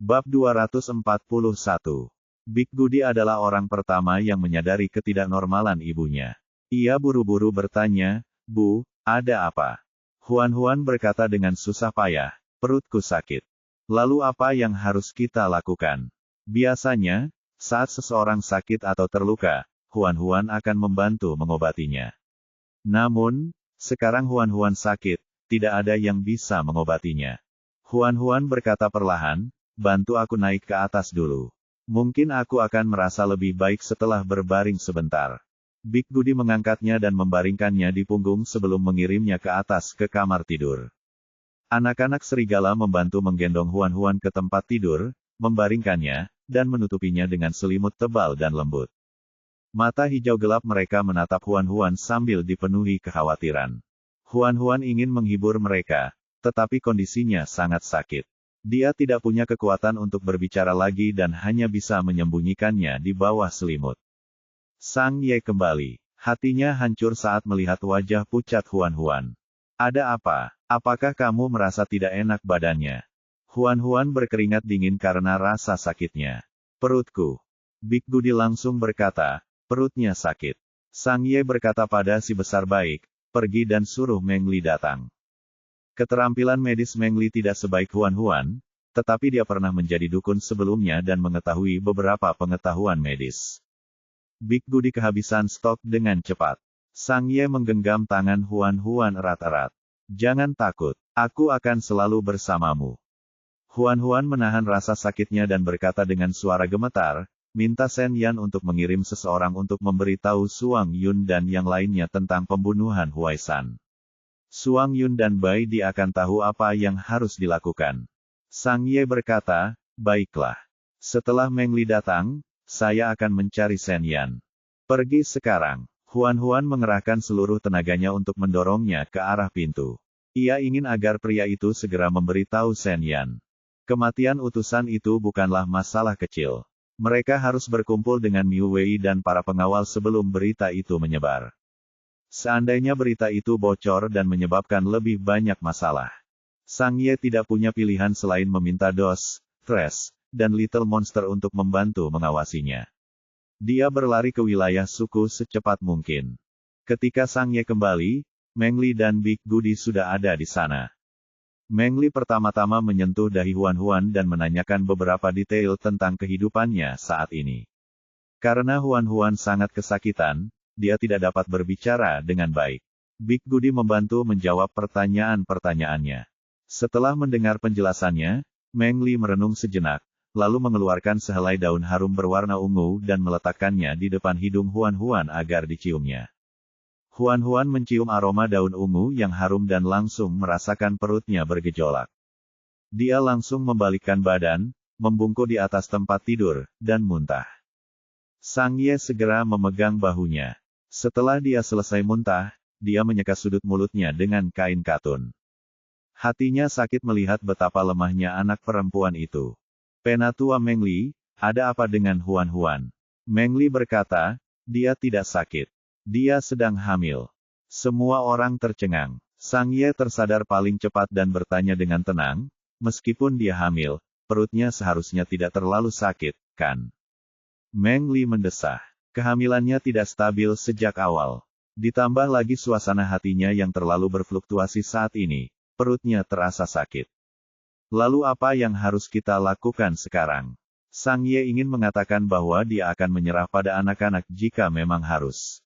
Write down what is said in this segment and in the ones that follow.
Bab 241. Big Goody adalah orang pertama yang menyadari ketidaknormalan ibunya. Ia buru-buru bertanya, "Bu, ada apa?" Huan berkata dengan susah payah, "Perutku sakit." "Lalu apa yang harus kita lakukan?" Biasanya, saat seseorang sakit atau terluka, Huan akan membantu mengobatinya. Namun, sekarang Huan sakit, tidak ada yang bisa mengobatinya. Huan berkata perlahan, "Bantu aku naik ke atas dulu. Mungkin aku akan merasa lebih baik setelah berbaring sebentar." Big Goody mengangkatnya dan membaringkannya di punggung sebelum mengirimnya ke atas ke kamar tidur. Anak-anak serigala membantu menggendong Huan ke tempat tidur, membaringkannya, dan menutupinya dengan selimut tebal dan lembut. Mata hijau gelap mereka menatap Huan sambil dipenuhi kekhawatiran. Huan ingin menghibur mereka, tetapi kondisinya sangat sakit. Dia tidak punya kekuatan untuk berbicara lagi dan hanya bisa menyembunyikannya di bawah selimut. Sang Ye kembali. Hatinya hancur saat melihat wajah pucat Huan. "Ada apa? Apakah kamu merasa tidak enak badannya?" Huan berkeringat dingin karena rasa sakitnya. "Perutku." Big Goody langsung berkata, "Perutnya sakit." Sang Ye berkata pada si besar baik, "Pergi dan suruh Meng Li datang." Keterampilan medis Meng Li tidak sebaik Huan, tetapi dia pernah menjadi dukun sebelumnya dan mengetahui beberapa pengetahuan medis. Big Goody kehabisan stok dengan cepat. Sang Ye menggenggam tangan Huan erat-erat. "Jangan takut, aku akan selalu bersamamu." Huan menahan rasa sakitnya dan berkata dengan suara gemetar, "Minta Shen Yan untuk mengirim seseorang untuk memberitahu Suang Yun dan yang lainnya tentang pembunuhan Huai San. Suang Yun dan Bai Di akan tahu apa yang harus dilakukan." Sang Ye berkata, "Baiklah. Setelah Meng Li datang, saya akan mencari Shen Yan. Pergi sekarang." Huan mengerahkan seluruh tenaganya untuk mendorongnya ke arah pintu. Ia ingin agar pria itu segera memberitahu Shen Yan. Kematian utusan itu bukanlah masalah kecil. Mereka harus berkumpul dengan Miu Wei dan para pengawal sebelum berita itu menyebar. Seandainya berita itu bocor dan menyebabkan lebih banyak masalah, Sang Ye tidak punya pilihan selain meminta Dos, Thresh, dan Little Monster untuk membantu mengawasinya. Dia berlari ke wilayah suku secepat mungkin. Ketika Sang Ye kembali, Meng Li dan Big Goody sudah ada di sana. Meng Li pertama-tama menyentuh dahi Huan dan menanyakan beberapa detail tentang kehidupannya saat ini. Karena Huan sangat kesakitan, dia tidak dapat berbicara dengan baik. Big Goody membantu menjawab pertanyaan-pertanyaannya. Setelah mendengar penjelasannya, Meng Li merenung sejenak, lalu mengeluarkan sehelai daun harum berwarna ungu dan meletakkannya di depan hidung Huan agar diciumnya. Huan mencium aroma daun ungu yang harum dan langsung merasakan perutnya bergejolak. Dia langsung membalikkan badan, membungkuk di atas tempat tidur, dan muntah. Sang Ye segera memegang bahunya. Setelah dia selesai muntah, dia menyeka sudut mulutnya dengan kain katun. Hatinya sakit melihat betapa lemahnya anak perempuan itu. "Penatua Meng Li, ada apa dengan Huan?" Meng Li berkata, "Dia tidak sakit. Dia sedang hamil." Semua orang tercengang. Sang Ye tersadar paling cepat dan bertanya dengan tenang, "Meskipun dia hamil, perutnya seharusnya tidak terlalu sakit, kan?" Meng Li mendesah. Kehamilannya tidak stabil sejak awal. Ditambah lagi suasana hatinya yang terlalu berfluktuasi saat ini, perutnya terasa sakit. "Lalu apa yang harus kita lakukan sekarang?" Sang Ye ingin mengatakan bahwa dia akan menyerah pada anak-anak jika memang harus.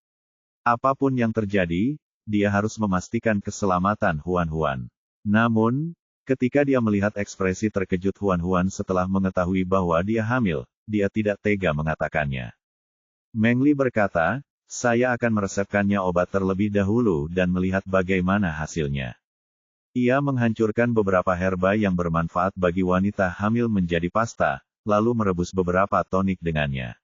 Apapun yang terjadi, dia harus memastikan keselamatan Huan. Namun, ketika dia melihat ekspresi terkejut Huan setelah mengetahui bahwa dia hamil, dia tidak tega mengatakannya. Meng Li berkata, "Saya akan meresepkannya obat terlebih dahulu dan melihat bagaimana hasilnya." Ia menghancurkan beberapa herba yang bermanfaat bagi wanita hamil menjadi pasta, lalu merebus beberapa tonik dengannya.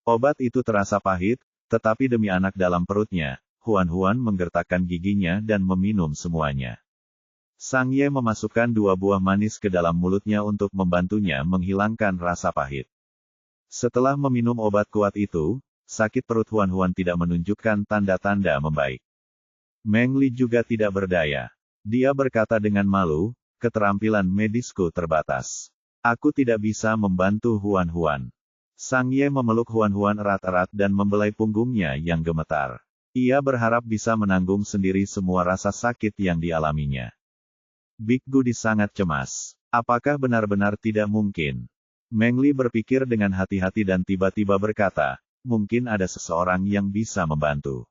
Obat itu terasa pahit, tetapi demi anak dalam perutnya, Huan menggertakkan giginya dan meminum semuanya. Sang Ye memasukkan 2 buah manis ke dalam mulutnya untuk membantunya menghilangkan rasa pahit. Setelah meminum obat kuat itu, sakit perut Huan tidak menunjukkan tanda-tanda membaik. Meng Li juga tidak berdaya. Dia berkata dengan malu, "Keterampilan medisku terbatas. Aku tidak bisa membantu Huan Huan. Sang Ye memeluk Huan Huan erat-erat dan membelai punggungnya yang gemetar. Ia berharap bisa menanggung sendiri semua rasa sakit yang dialaminya. Big Goody sangat cemas. Apakah benar-benar tidak mungkin? Meng Li berpikir dengan hati-hati dan tiba-tiba berkata, mungkin ada seseorang yang bisa membantu.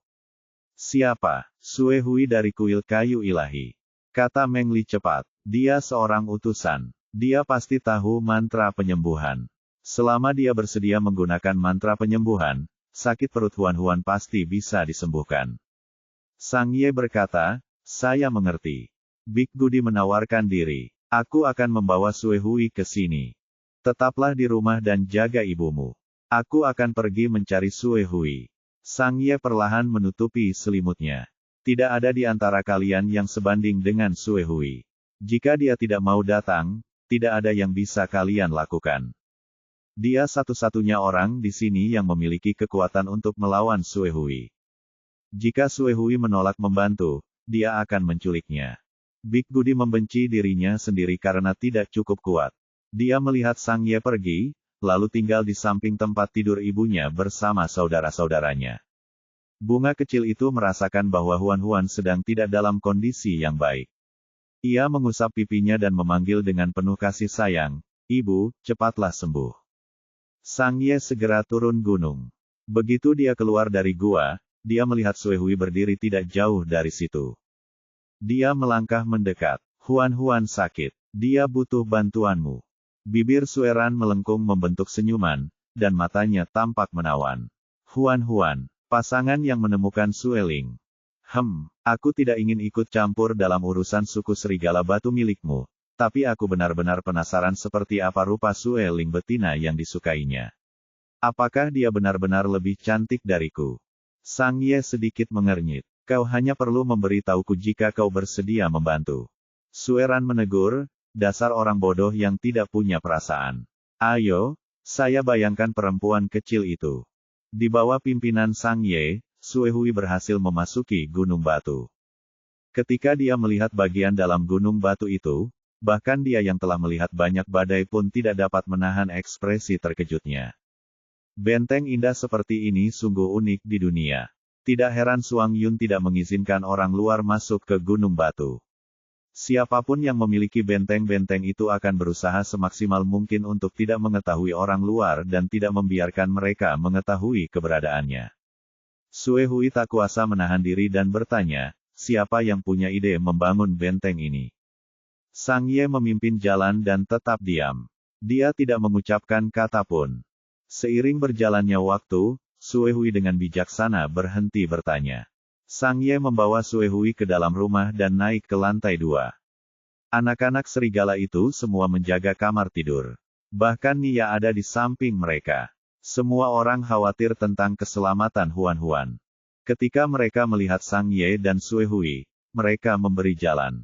Siapa? Sue Hui dari kuil kayu ilahi. Kata Meng Li cepat. Dia seorang utusan. Dia pasti tahu mantra penyembuhan. Selama dia bersedia menggunakan mantra penyembuhan, sakit perut Huan Huan pasti bisa disembuhkan. Sang Ye berkata, saya mengerti. Big Goody menawarkan diri. Aku akan membawa Sue Hui ke sini. Tetaplah di rumah dan jaga ibumu. Aku akan pergi mencari Sue Hui. Sang Ye perlahan menutupi selimutnya. Tidak ada di antara kalian yang sebanding dengan Sue Hui. Jika dia tidak mau datang, tidak ada yang bisa kalian lakukan. Dia satu-satunya orang di sini yang memiliki kekuatan untuk melawan Sue Hui. Jika Sue Hui menolak membantu, dia akan menculiknya. Big Goody membenci dirinya sendiri karena tidak cukup kuat. Dia melihat Sang Ye pergi, lalu tinggal di samping tempat tidur ibunya bersama saudara-saudaranya. Bunga kecil itu merasakan bahwa Huan Huan sedang tidak dalam kondisi yang baik. Ia mengusap pipinya dan memanggil dengan penuh kasih sayang, "Ibu, cepatlah sembuh." Sang Ye segera turun gunung. Begitu dia keluar dari gua, dia melihat Sue Hui berdiri tidak jauh dari situ. Dia melangkah mendekat. Huan Huan sakit. Dia butuh bantuanmu. Bibir Sue Ran melengkung membentuk senyuman, dan matanya tampak menawan. Huan Huan, pasangan yang menemukan Sue Ling. Aku tidak ingin ikut campur dalam urusan suku serigala batu milikmu, tapi aku benar-benar penasaran seperti apa rupa Sue Ling betina yang disukainya. Apakah dia benar-benar lebih cantik dariku? Sang Ye sedikit mengernyit. Kau hanya perlu memberitahuku jika kau bersedia membantu. Sue Ran menegur, dasar orang bodoh yang tidak punya perasaan. Ayo, saya bayangkan perempuan kecil itu. Di bawah pimpinan Sang Ye, Sue Hui berhasil memasuki gunung batu. Ketika dia melihat bagian dalam gunung batu itu, bahkan dia yang telah melihat banyak badai pun tidak dapat menahan ekspresi terkejutnya. Benteng indah seperti ini sungguh unik di dunia. Tidak heran Suang Yun tidak mengizinkan orang luar masuk ke gunung batu. Siapapun yang memiliki benteng-benteng itu akan berusaha semaksimal mungkin untuk tidak mengetahui orang luar dan tidak membiarkan mereka mengetahui keberadaannya. Sue Hui tak kuasa menahan diri dan bertanya, siapa yang punya ide membangun benteng ini? Sang Ye memimpin jalan dan tetap diam. Dia tidak mengucapkan kata pun. Seiring berjalannya waktu, Sue Hui dengan bijaksana berhenti bertanya. Sang Ye membawa Sue Hui ke dalam rumah dan naik ke lantai 2. Anak-anak serigala itu semua menjaga kamar tidur. Bahkan Nia ada di samping mereka. Semua orang khawatir tentang keselamatan Huan Huan. Ketika mereka melihat Sang Ye dan Sue Hui, mereka memberi jalan.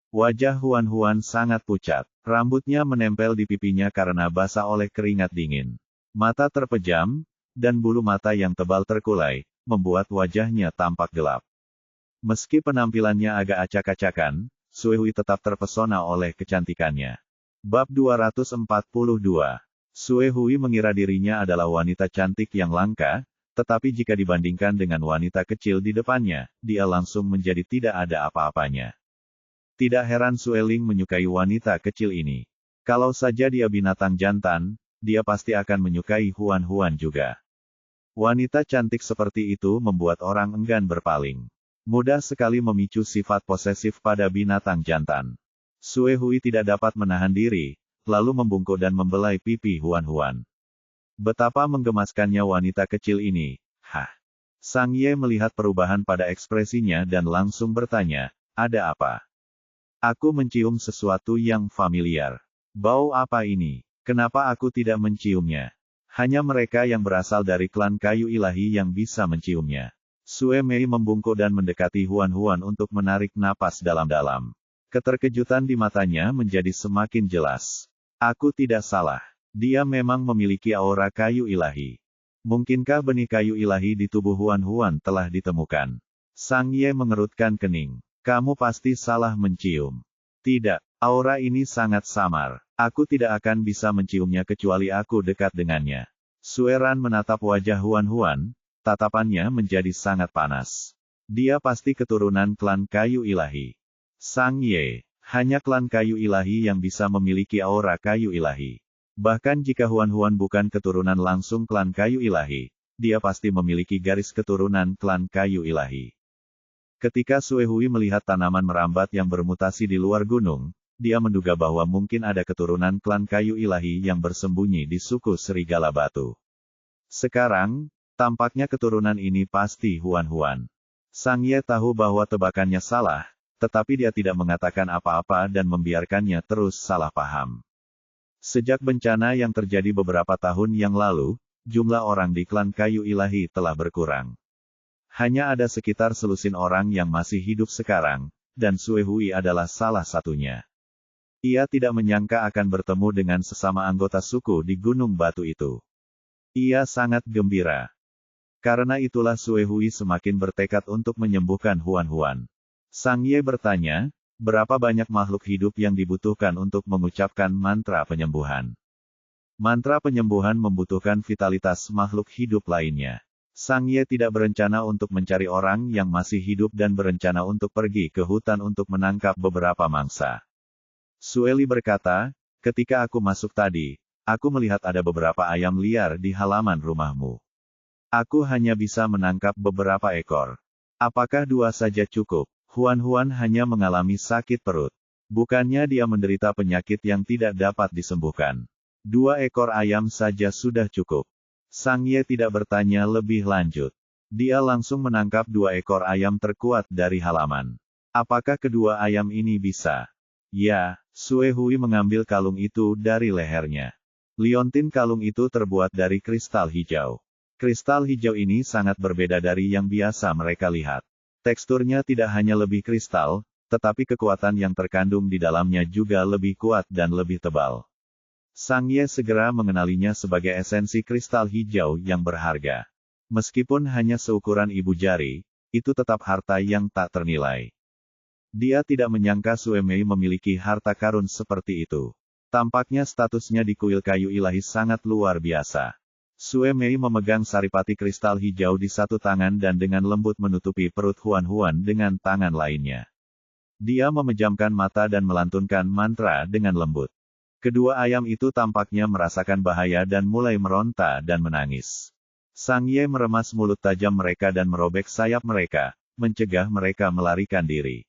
Wajah Huan Huan sangat pucat. Rambutnya menempel di pipinya karena basah oleh keringat dingin. Mata terpejam, dan bulu mata yang tebal terkulai, membuat wajahnya tampak gelap. Meski penampilannya agak acak-acakan, Sue Hui tetap terpesona oleh kecantikannya. Bab 242. Sue Hui mengira dirinya adalah wanita cantik yang langka, tetapi jika dibandingkan dengan wanita kecil di depannya, dia langsung menjadi tidak ada apa-apanya. Tidak heran Sue Ling menyukai wanita kecil ini. Kalau saja dia binatang jantan, dia pasti akan menyukai Huan Huan juga. Wanita cantik seperti itu membuat orang enggan berpaling. Mudah sekali memicu sifat posesif pada binatang jantan. Sue Hui tidak dapat menahan diri, lalu membungkuk dan membelai pipi Huan Huan. Betapa menggemaskannya wanita kecil ini. Sang Ye melihat perubahan pada ekspresinya dan langsung bertanya, ada apa? Aku mencium sesuatu yang familiar. Bau apa ini? Kenapa aku tidak menciumnya? Hanya mereka yang berasal dari klan kayu ilahi yang bisa menciumnya. Sue Mei membungkuk dan mendekati Huan Huan untuk menarik napas dalam-dalam. Keterkejutan di matanya menjadi semakin jelas. Aku tidak salah. Dia memang memiliki aura kayu ilahi. Mungkinkah benih kayu ilahi di tubuh Huan Huan telah ditemukan? Sang Ye mengerutkan kening. Kamu pasti salah mencium. Tidak, Aura ini sangat samar. Aku tidak akan bisa menciumnya kecuali aku dekat dengannya. Sueran menatap wajah Huan Huan, tatapannya menjadi sangat panas. Dia pasti keturunan klan kayu ilahi. Sang Ye, hanya klan kayu ilahi yang bisa memiliki aura kayu ilahi. Bahkan jika Huan Huan bukan keturunan langsung klan kayu ilahi, dia pasti memiliki garis keturunan klan kayu ilahi. Ketika Sue Hui melihat tanaman merambat yang bermutasi di luar gunung, dia menduga bahwa mungkin ada keturunan klan kayu ilahi yang bersembunyi di suku Serigala Batu. Sekarang, tampaknya keturunan ini pasti Huan Huan. Sang Ye tahu bahwa tebakannya salah, tetapi dia tidak mengatakan apa-apa dan membiarkannya terus salah paham. Sejak bencana yang terjadi beberapa tahun yang lalu, jumlah orang di klan kayu ilahi telah berkurang. Hanya ada sekitar selusin orang yang masih hidup sekarang, dan Sue Hui adalah salah satunya. Ia tidak menyangka akan bertemu dengan sesama anggota suku di Gunung Batu itu. Ia sangat gembira. Karena itulah Sue Hui semakin bertekad untuk menyembuhkan Huan Huan. Sang Ye bertanya, berapa banyak makhluk hidup yang dibutuhkan untuk mengucapkan mantra penyembuhan? Mantra penyembuhan membutuhkan vitalitas makhluk hidup lainnya. Sang Ye tidak berencana untuk mencari orang yang masih hidup dan berencana untuk pergi ke hutan untuk menangkap beberapa mangsa. Sueli berkata, ketika aku masuk tadi, aku melihat ada beberapa ayam liar di halaman rumahmu. Aku hanya bisa menangkap beberapa ekor. Apakah 2 saja cukup? Huan Huan hanya mengalami sakit perut. Bukannya dia menderita penyakit yang tidak dapat disembuhkan. 2 ekor ayam saja sudah cukup. Sang Ye tidak bertanya lebih lanjut. Dia langsung menangkap 2 ekor ayam terkuat dari halaman. Apakah kedua ayam ini bisa? Ya, Sue Hui mengambil kalung itu dari lehernya. Liontin kalung itu terbuat dari kristal hijau. Kristal hijau ini sangat berbeda dari yang biasa mereka lihat. Teksturnya tidak hanya lebih kristal, tetapi kekuatan yang terkandung di dalamnya juga lebih kuat dan lebih tebal. Sang Ye segera mengenalinya sebagai esensi kristal hijau yang berharga. Meskipun hanya seukuran ibu jari, itu tetap harta yang tak ternilai. Dia tidak menyangka Sue Mei memiliki harta karun seperti itu. Tampaknya statusnya di kuil kayu ilahi sangat luar biasa. Sue Mei memegang saripati kristal hijau di satu tangan dan dengan lembut menutupi perut Huan Huan dengan tangan lainnya. Dia memejamkan mata dan melantunkan mantra dengan lembut. Kedua ayam itu tampaknya merasakan bahaya dan mulai meronta dan menangis. Sang Ye meremas mulut tajam mereka dan merobek sayap mereka, mencegah mereka melarikan diri.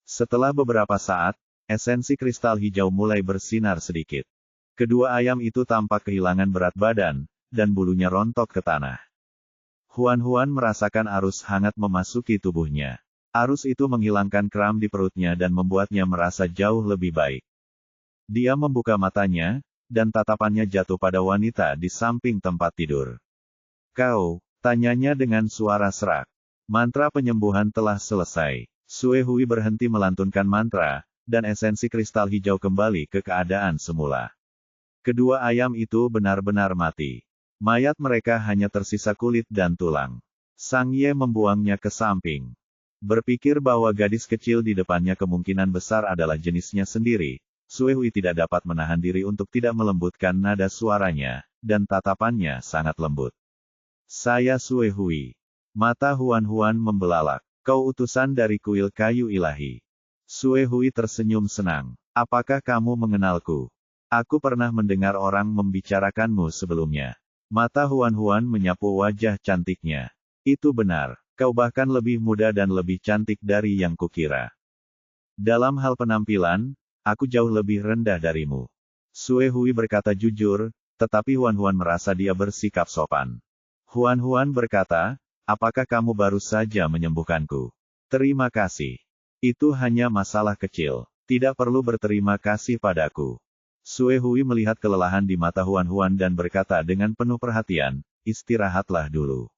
Setelah beberapa saat, esensi kristal hijau mulai bersinar sedikit. Kedua ayam itu tampak kehilangan berat badan, dan bulunya rontok ke tanah. Huan Huan merasakan arus hangat memasuki tubuhnya. Arus itu menghilangkan kram di perutnya dan membuatnya merasa jauh lebih baik. Dia membuka matanya, dan tatapannya jatuh pada wanita di samping tempat tidur. Kau, tanyanya dengan suara serak. Mantra penyembuhan telah selesai. Sue Hui berhenti melantunkan mantra, dan esensi kristal hijau kembali ke keadaan semula. Kedua ayam itu benar-benar mati. Mayat mereka hanya tersisa kulit dan tulang. Sang Ye membuangnya ke samping. Berpikir bahwa gadis kecil di depannya kemungkinan besar adalah jenisnya sendiri, Sue Hui tidak dapat menahan diri untuk tidak melembutkan nada suaranya, dan tatapannya sangat lembut. Saya Sue Hui. Mata Huan Huan membelalak. Kau utusan dari kuil kayu ilahi. Sue Hui tersenyum senang. Apakah kamu mengenalku? Aku pernah mendengar orang membicarakanmu sebelumnya. Mata Huan Huan menyapu wajah cantiknya. Itu benar. Kau bahkan lebih muda dan lebih cantik dari yang kukira. Dalam hal penampilan, aku jauh lebih rendah darimu. Sue Hui berkata jujur, tetapi Huan Huan merasa dia bersikap sopan. Huan Huan berkata, apakah kamu baru saja menyembuhkanku? Terima kasih. Itu hanya masalah kecil. Tidak perlu berterima kasih padaku. Sue Hui melihat kelelahan di mata Huan Huan dan berkata dengan penuh perhatian, istirahatlah dulu.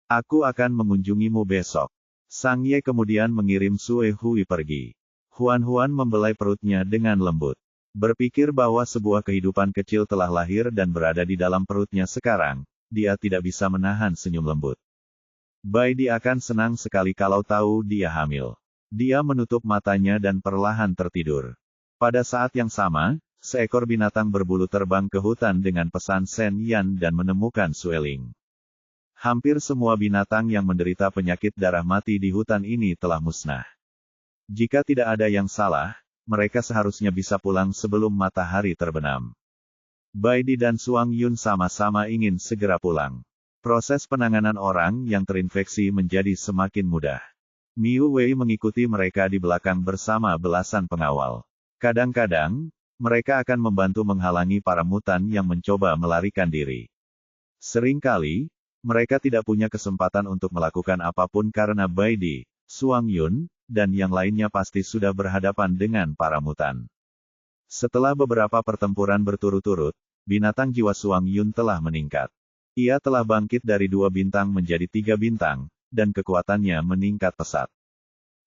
Aku akan mengunjungimu besok. Sang Ye kemudian mengirim Sue Hui pergi. Huan Huan membelai perutnya dengan lembut. Berpikir bahwa sebuah kehidupan kecil telah lahir dan berada di dalam perutnya sekarang, dia tidak bisa menahan senyum lembut. Bai Di akan senang sekali kalau tahu dia hamil. Dia menutup matanya dan perlahan tertidur. Pada saat yang sama, seekor binatang berbulu terbang ke hutan dengan pesan Shen Yan dan menemukan Sueling. Hampir semua binatang yang menderita penyakit darah mati di hutan ini telah musnah. Jika tidak ada yang salah, mereka seharusnya bisa pulang sebelum matahari terbenam. Bai Di dan Suang Yun sama-sama ingin segera pulang. Proses penanganan orang yang terinfeksi menjadi semakin mudah. Miu Wei mengikuti mereka di belakang bersama belasan pengawal. Kadang-kadang, mereka akan membantu menghalangi para mutan yang mencoba melarikan diri. Seringkali, mereka tidak punya kesempatan untuk melakukan apapun karena Bai Di, Suang Yun, dan yang lainnya pasti sudah berhadapan dengan para mutan. Setelah beberapa pertempuran berturut-turut, binatang jiwa Suang Yun telah meningkat. Ia telah bangkit dari 2 bintang menjadi 3 bintang, dan kekuatannya meningkat pesat.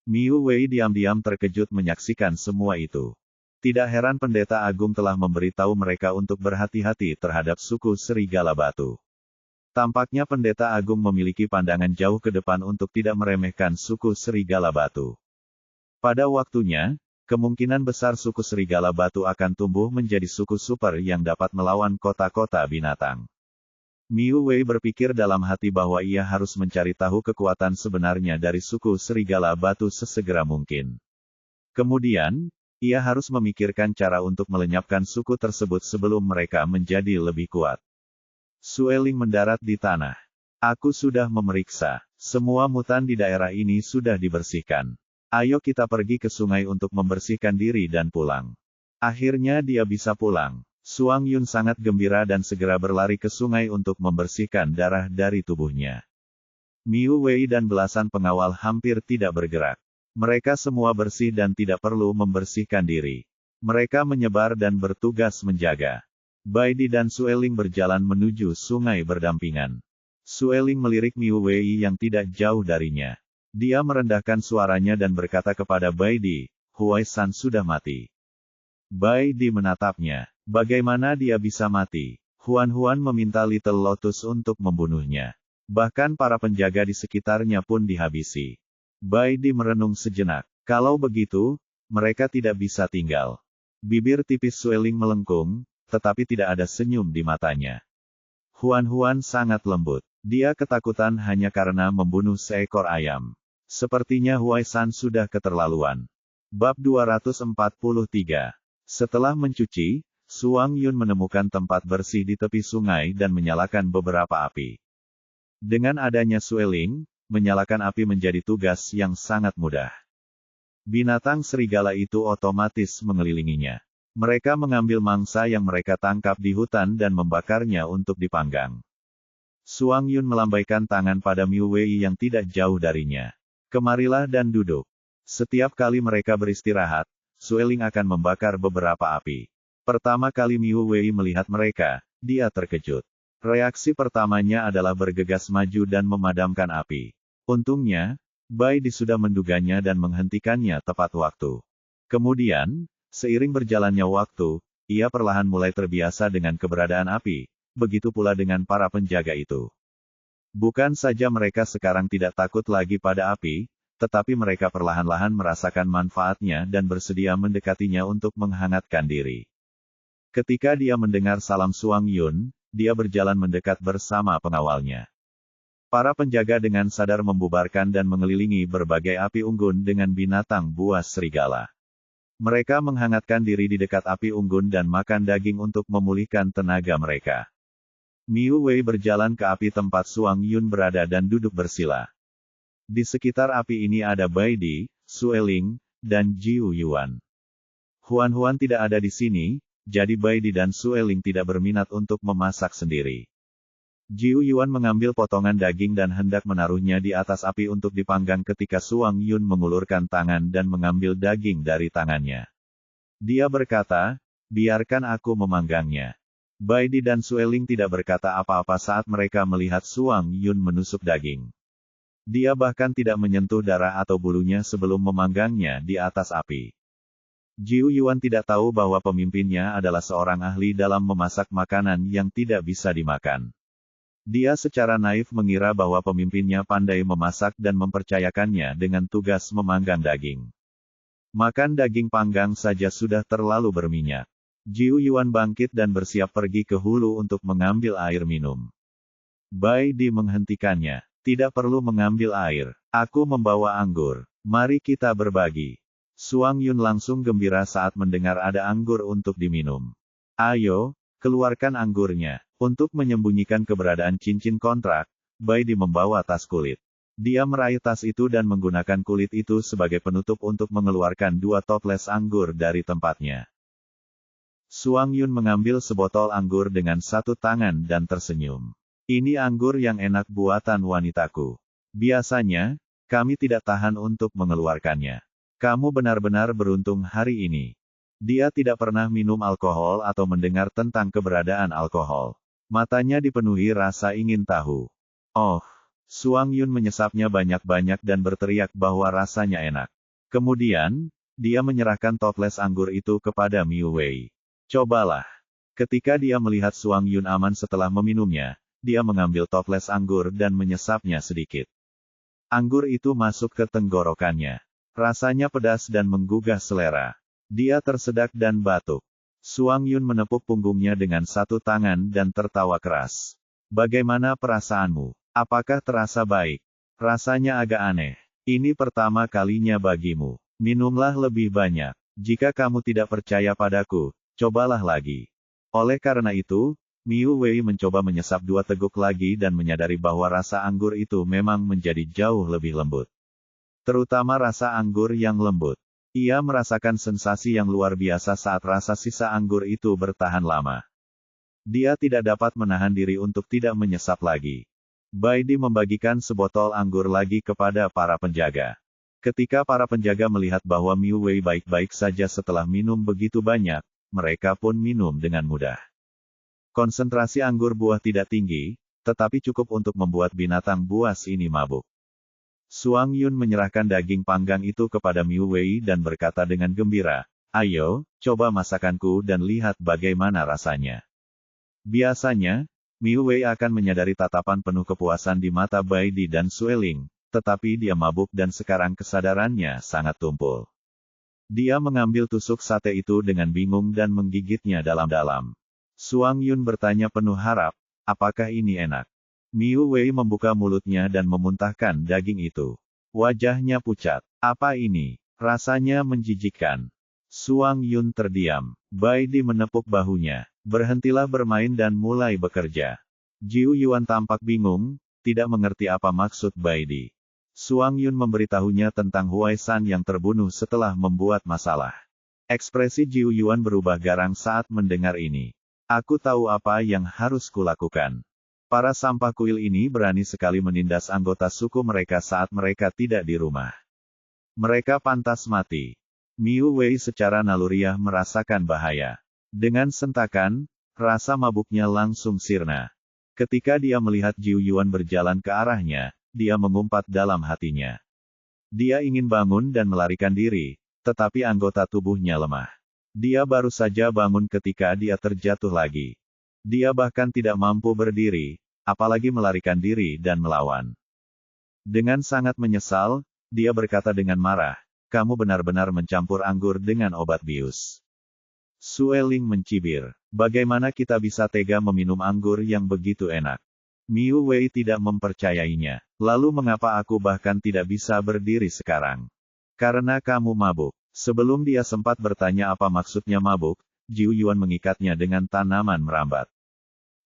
Miu Wei diam-diam terkejut menyaksikan semua itu. Tidak heran pendeta agung telah memberitahu mereka untuk berhati-hati terhadap suku Serigala Batu. Tampaknya pendeta agung memiliki pandangan jauh ke depan untuk tidak meremehkan suku Serigala Batu. Pada waktunya, kemungkinan besar suku Serigala Batu akan tumbuh menjadi suku super yang dapat melawan kota-kota binatang. Miu Wei berpikir dalam hati bahwa ia harus mencari tahu kekuatan sebenarnya dari suku Serigala Batu sesegera mungkin. Kemudian, ia harus memikirkan cara untuk melenyapkan suku tersebut sebelum mereka menjadi lebih kuat. Sueling mendarat di tanah. Aku sudah memeriksa. Semua mutan di daerah ini sudah dibersihkan. Ayo kita pergi ke sungai untuk membersihkan diri dan pulang. Akhirnya dia bisa pulang. Suang Yun sangat gembira dan segera berlari ke sungai untuk membersihkan darah dari tubuhnya. Miu Wei dan belasan pengawal hampir tidak bergerak. Mereka semua bersih dan tidak perlu membersihkan diri. Mereka menyebar dan bertugas menjaga. Bai Di dan Sueling berjalan menuju sungai berdampingan. Sueling melirik Miu Wei yang tidak jauh darinya. Dia merendahkan suaranya dan berkata kepada Bai Di, Huai San sudah mati. Bai Di menatapnya. Bagaimana dia bisa mati? Huan meminta Little Lotus untuk membunuhnya. Bahkan para penjaga di sekitarnya pun dihabisi. Bai Di merenung sejenak. Kalau begitu, mereka tidak bisa tinggal. Bibir tipis Sueling melengkung, tetapi tidak ada senyum di matanya. Huan sangat lembut. Dia ketakutan hanya karena membunuh seekor ayam. Sepertinya Huai San sudah keterlaluan. Bab 243. Setelah mencuci, Suang Yun menemukan tempat bersih di tepi sungai dan menyalakan beberapa api. Dengan adanya Sueling, menyalakan api menjadi tugas yang sangat mudah. Binatang serigala itu otomatis mengelilinginya. Mereka mengambil mangsa yang mereka tangkap di hutan dan membakarnya untuk dipanggang. Suang Yun melambaikan tangan pada Miu Wei yang tidak jauh darinya. Kemarilah dan duduk. Setiap kali mereka beristirahat, Sueling akan membakar beberapa api. Pertama kali Miu Wei melihat mereka, dia terkejut. Reaksi pertamanya adalah bergegas maju dan memadamkan api. Untungnya, Bai Di sudah menduganya dan menghentikannya tepat waktu. Kemudian, seiring berjalannya waktu, ia perlahan mulai terbiasa dengan keberadaan api, begitu pula dengan para penjaga itu. Bukan saja mereka sekarang tidak takut lagi pada api, tetapi mereka perlahan-lahan merasakan manfaatnya dan bersedia mendekatinya untuk menghangatkan diri. Ketika dia mendengar salam Suang Yun, dia berjalan mendekat bersama pengawalnya. Para penjaga dengan sadar membubarkan dan mengelilingi berbagai api unggun dengan binatang buas serigala. Mereka menghangatkan diri di dekat api unggun dan makan daging untuk memulihkan tenaga mereka. Miu Wei berjalan ke api tempat Suang Yun berada dan duduk bersila. Di sekitar api ini ada Bai Di, Sueling, dan Jiu Yuan. Huan tidak ada di sini, jadi Bai Di dan Sueling tidak berminat untuk memasak sendiri. Jiu Yuan mengambil potongan daging dan hendak menaruhnya di atas api untuk dipanggang ketika Suang Yun mengulurkan tangan dan mengambil daging dari tangannya. Dia berkata, biarkan aku memanggangnya. Bai Di dan Sueling tidak berkata apa-apa saat mereka melihat Suang Yun menusuk daging. Dia bahkan tidak menyentuh darah atau bulunya sebelum memanggangnya di atas api. Jiu Yuan tidak tahu bahwa pemimpinnya adalah seorang ahli dalam memasak makanan yang tidak bisa dimakan. Dia secara naif mengira bahwa pemimpinnya pandai memasak dan mempercayakannya dengan tugas memanggang daging. Makan daging panggang saja sudah terlalu berminyak. Jiu Yuan bangkit dan bersiap pergi ke hulu untuk mengambil air minum. Bai Di menghentikannya. Tidak perlu mengambil air. Aku membawa anggur. Mari kita berbagi. Suang Yun langsung gembira saat mendengar ada anggur untuk diminum. Ayo, keluarkan anggurnya. Untuk menyembunyikan keberadaan cincin kontrak, Bai Di membawa tas kulit. Dia meraih tas itu dan menggunakan kulit itu sebagai penutup untuk mengeluarkan 2 toples anggur dari tempatnya. Suang Yun mengambil sebotol anggur dengan 1 tangan dan tersenyum. Ini anggur yang enak buatan wanitaku. Biasanya, kami tidak tahan untuk mengeluarkannya. Kamu benar-benar beruntung hari ini. Dia tidak pernah minum alkohol atau mendengar tentang keberadaan alkohol. Matanya dipenuhi rasa ingin tahu. Oh, Suang Yun menyesapnya banyak-banyak dan berteriak bahwa rasanya enak. Kemudian, dia menyerahkan toples anggur itu kepada Miu Wei. Cobalah. Ketika dia melihat Suang Yun aman setelah meminumnya, dia mengambil toples anggur dan menyesapnya sedikit. Anggur itu masuk ke tenggorokannya. Rasanya pedas dan menggugah selera. Dia tersedak dan batuk. Suang Yun menepuk punggungnya dengan 1 tangan dan tertawa keras. Bagaimana perasaanmu? Apakah terasa baik? Rasanya agak aneh. Ini pertama kalinya bagimu. Minumlah lebih banyak. Jika kamu tidak percaya padaku, cobalah lagi. Oleh karena itu, Miu Wei mencoba menyesap 2 teguk lagi dan menyadari bahwa rasa anggur itu memang menjadi jauh lebih lembut. Terutama rasa anggur yang lembut. Ia merasakan sensasi yang luar biasa saat rasa sisa anggur itu bertahan lama. Dia tidak dapat menahan diri untuk tidak menyesap lagi. Bai Di membagikan sebotol anggur lagi kepada para penjaga. Ketika para penjaga melihat bahwa Miu Wei baik-baik saja setelah minum begitu banyak, mereka pun minum dengan mudah. Konsentrasi anggur buah tidak tinggi, tetapi cukup untuk membuat binatang buas ini mabuk. Suang Yun menyerahkan daging panggang itu kepada Miu Wei dan berkata dengan gembira, "Ayo, coba masakanku dan lihat bagaimana rasanya." Biasanya, Miu Wei akan menyadari tatapan penuh kepuasan di mata Bai Di dan Sueling, tetapi dia mabuk dan sekarang kesadarannya sangat tumpul. Dia mengambil tusuk sate itu dengan bingung dan menggigitnya dalam-dalam. Suang Yun bertanya penuh harap, apakah ini enak? Miu Wei membuka mulutnya dan memuntahkan daging itu. Wajahnya pucat. Apa ini? Rasanya menjijikkan. Suang Yun terdiam. Bai Di menepuk bahunya. Berhentilah bermain dan mulai bekerja. Jiu Yuan tampak bingung, tidak mengerti apa maksud Bai Di. Suang Yun memberitahunya tentang Huai San yang terbunuh setelah membuat masalah. Ekspresi Jiu Yuan berubah garang saat mendengar ini. Aku tahu apa yang harus kulakukan. Para sampah kuil ini berani sekali menindas anggota suku mereka saat mereka tidak di rumah. Mereka pantas mati. Miu Wei secara naluriah merasakan bahaya. Dengan sentakan, rasa mabuknya langsung sirna. Ketika dia melihat Jiu Yuan berjalan ke arahnya, dia mengumpat dalam hatinya. Dia ingin bangun dan melarikan diri, tetapi anggota tubuhnya lemah. Dia baru saja bangun ketika dia terjatuh lagi. Dia bahkan tidak mampu berdiri, apalagi melarikan diri dan melawan. Dengan sangat menyesal, dia berkata dengan marah, "Kamu benar-benar mencampur anggur dengan obat bius." Sueling mencibir, "Bagaimana kita bisa tega meminum anggur yang begitu enak?" Miu Wei tidak mempercayainya. "Lalu mengapa aku bahkan tidak bisa berdiri sekarang?" "Karena kamu mabuk." Sebelum dia sempat bertanya apa maksudnya mabuk, Jiu Yuan mengikatnya dengan tanaman merambat.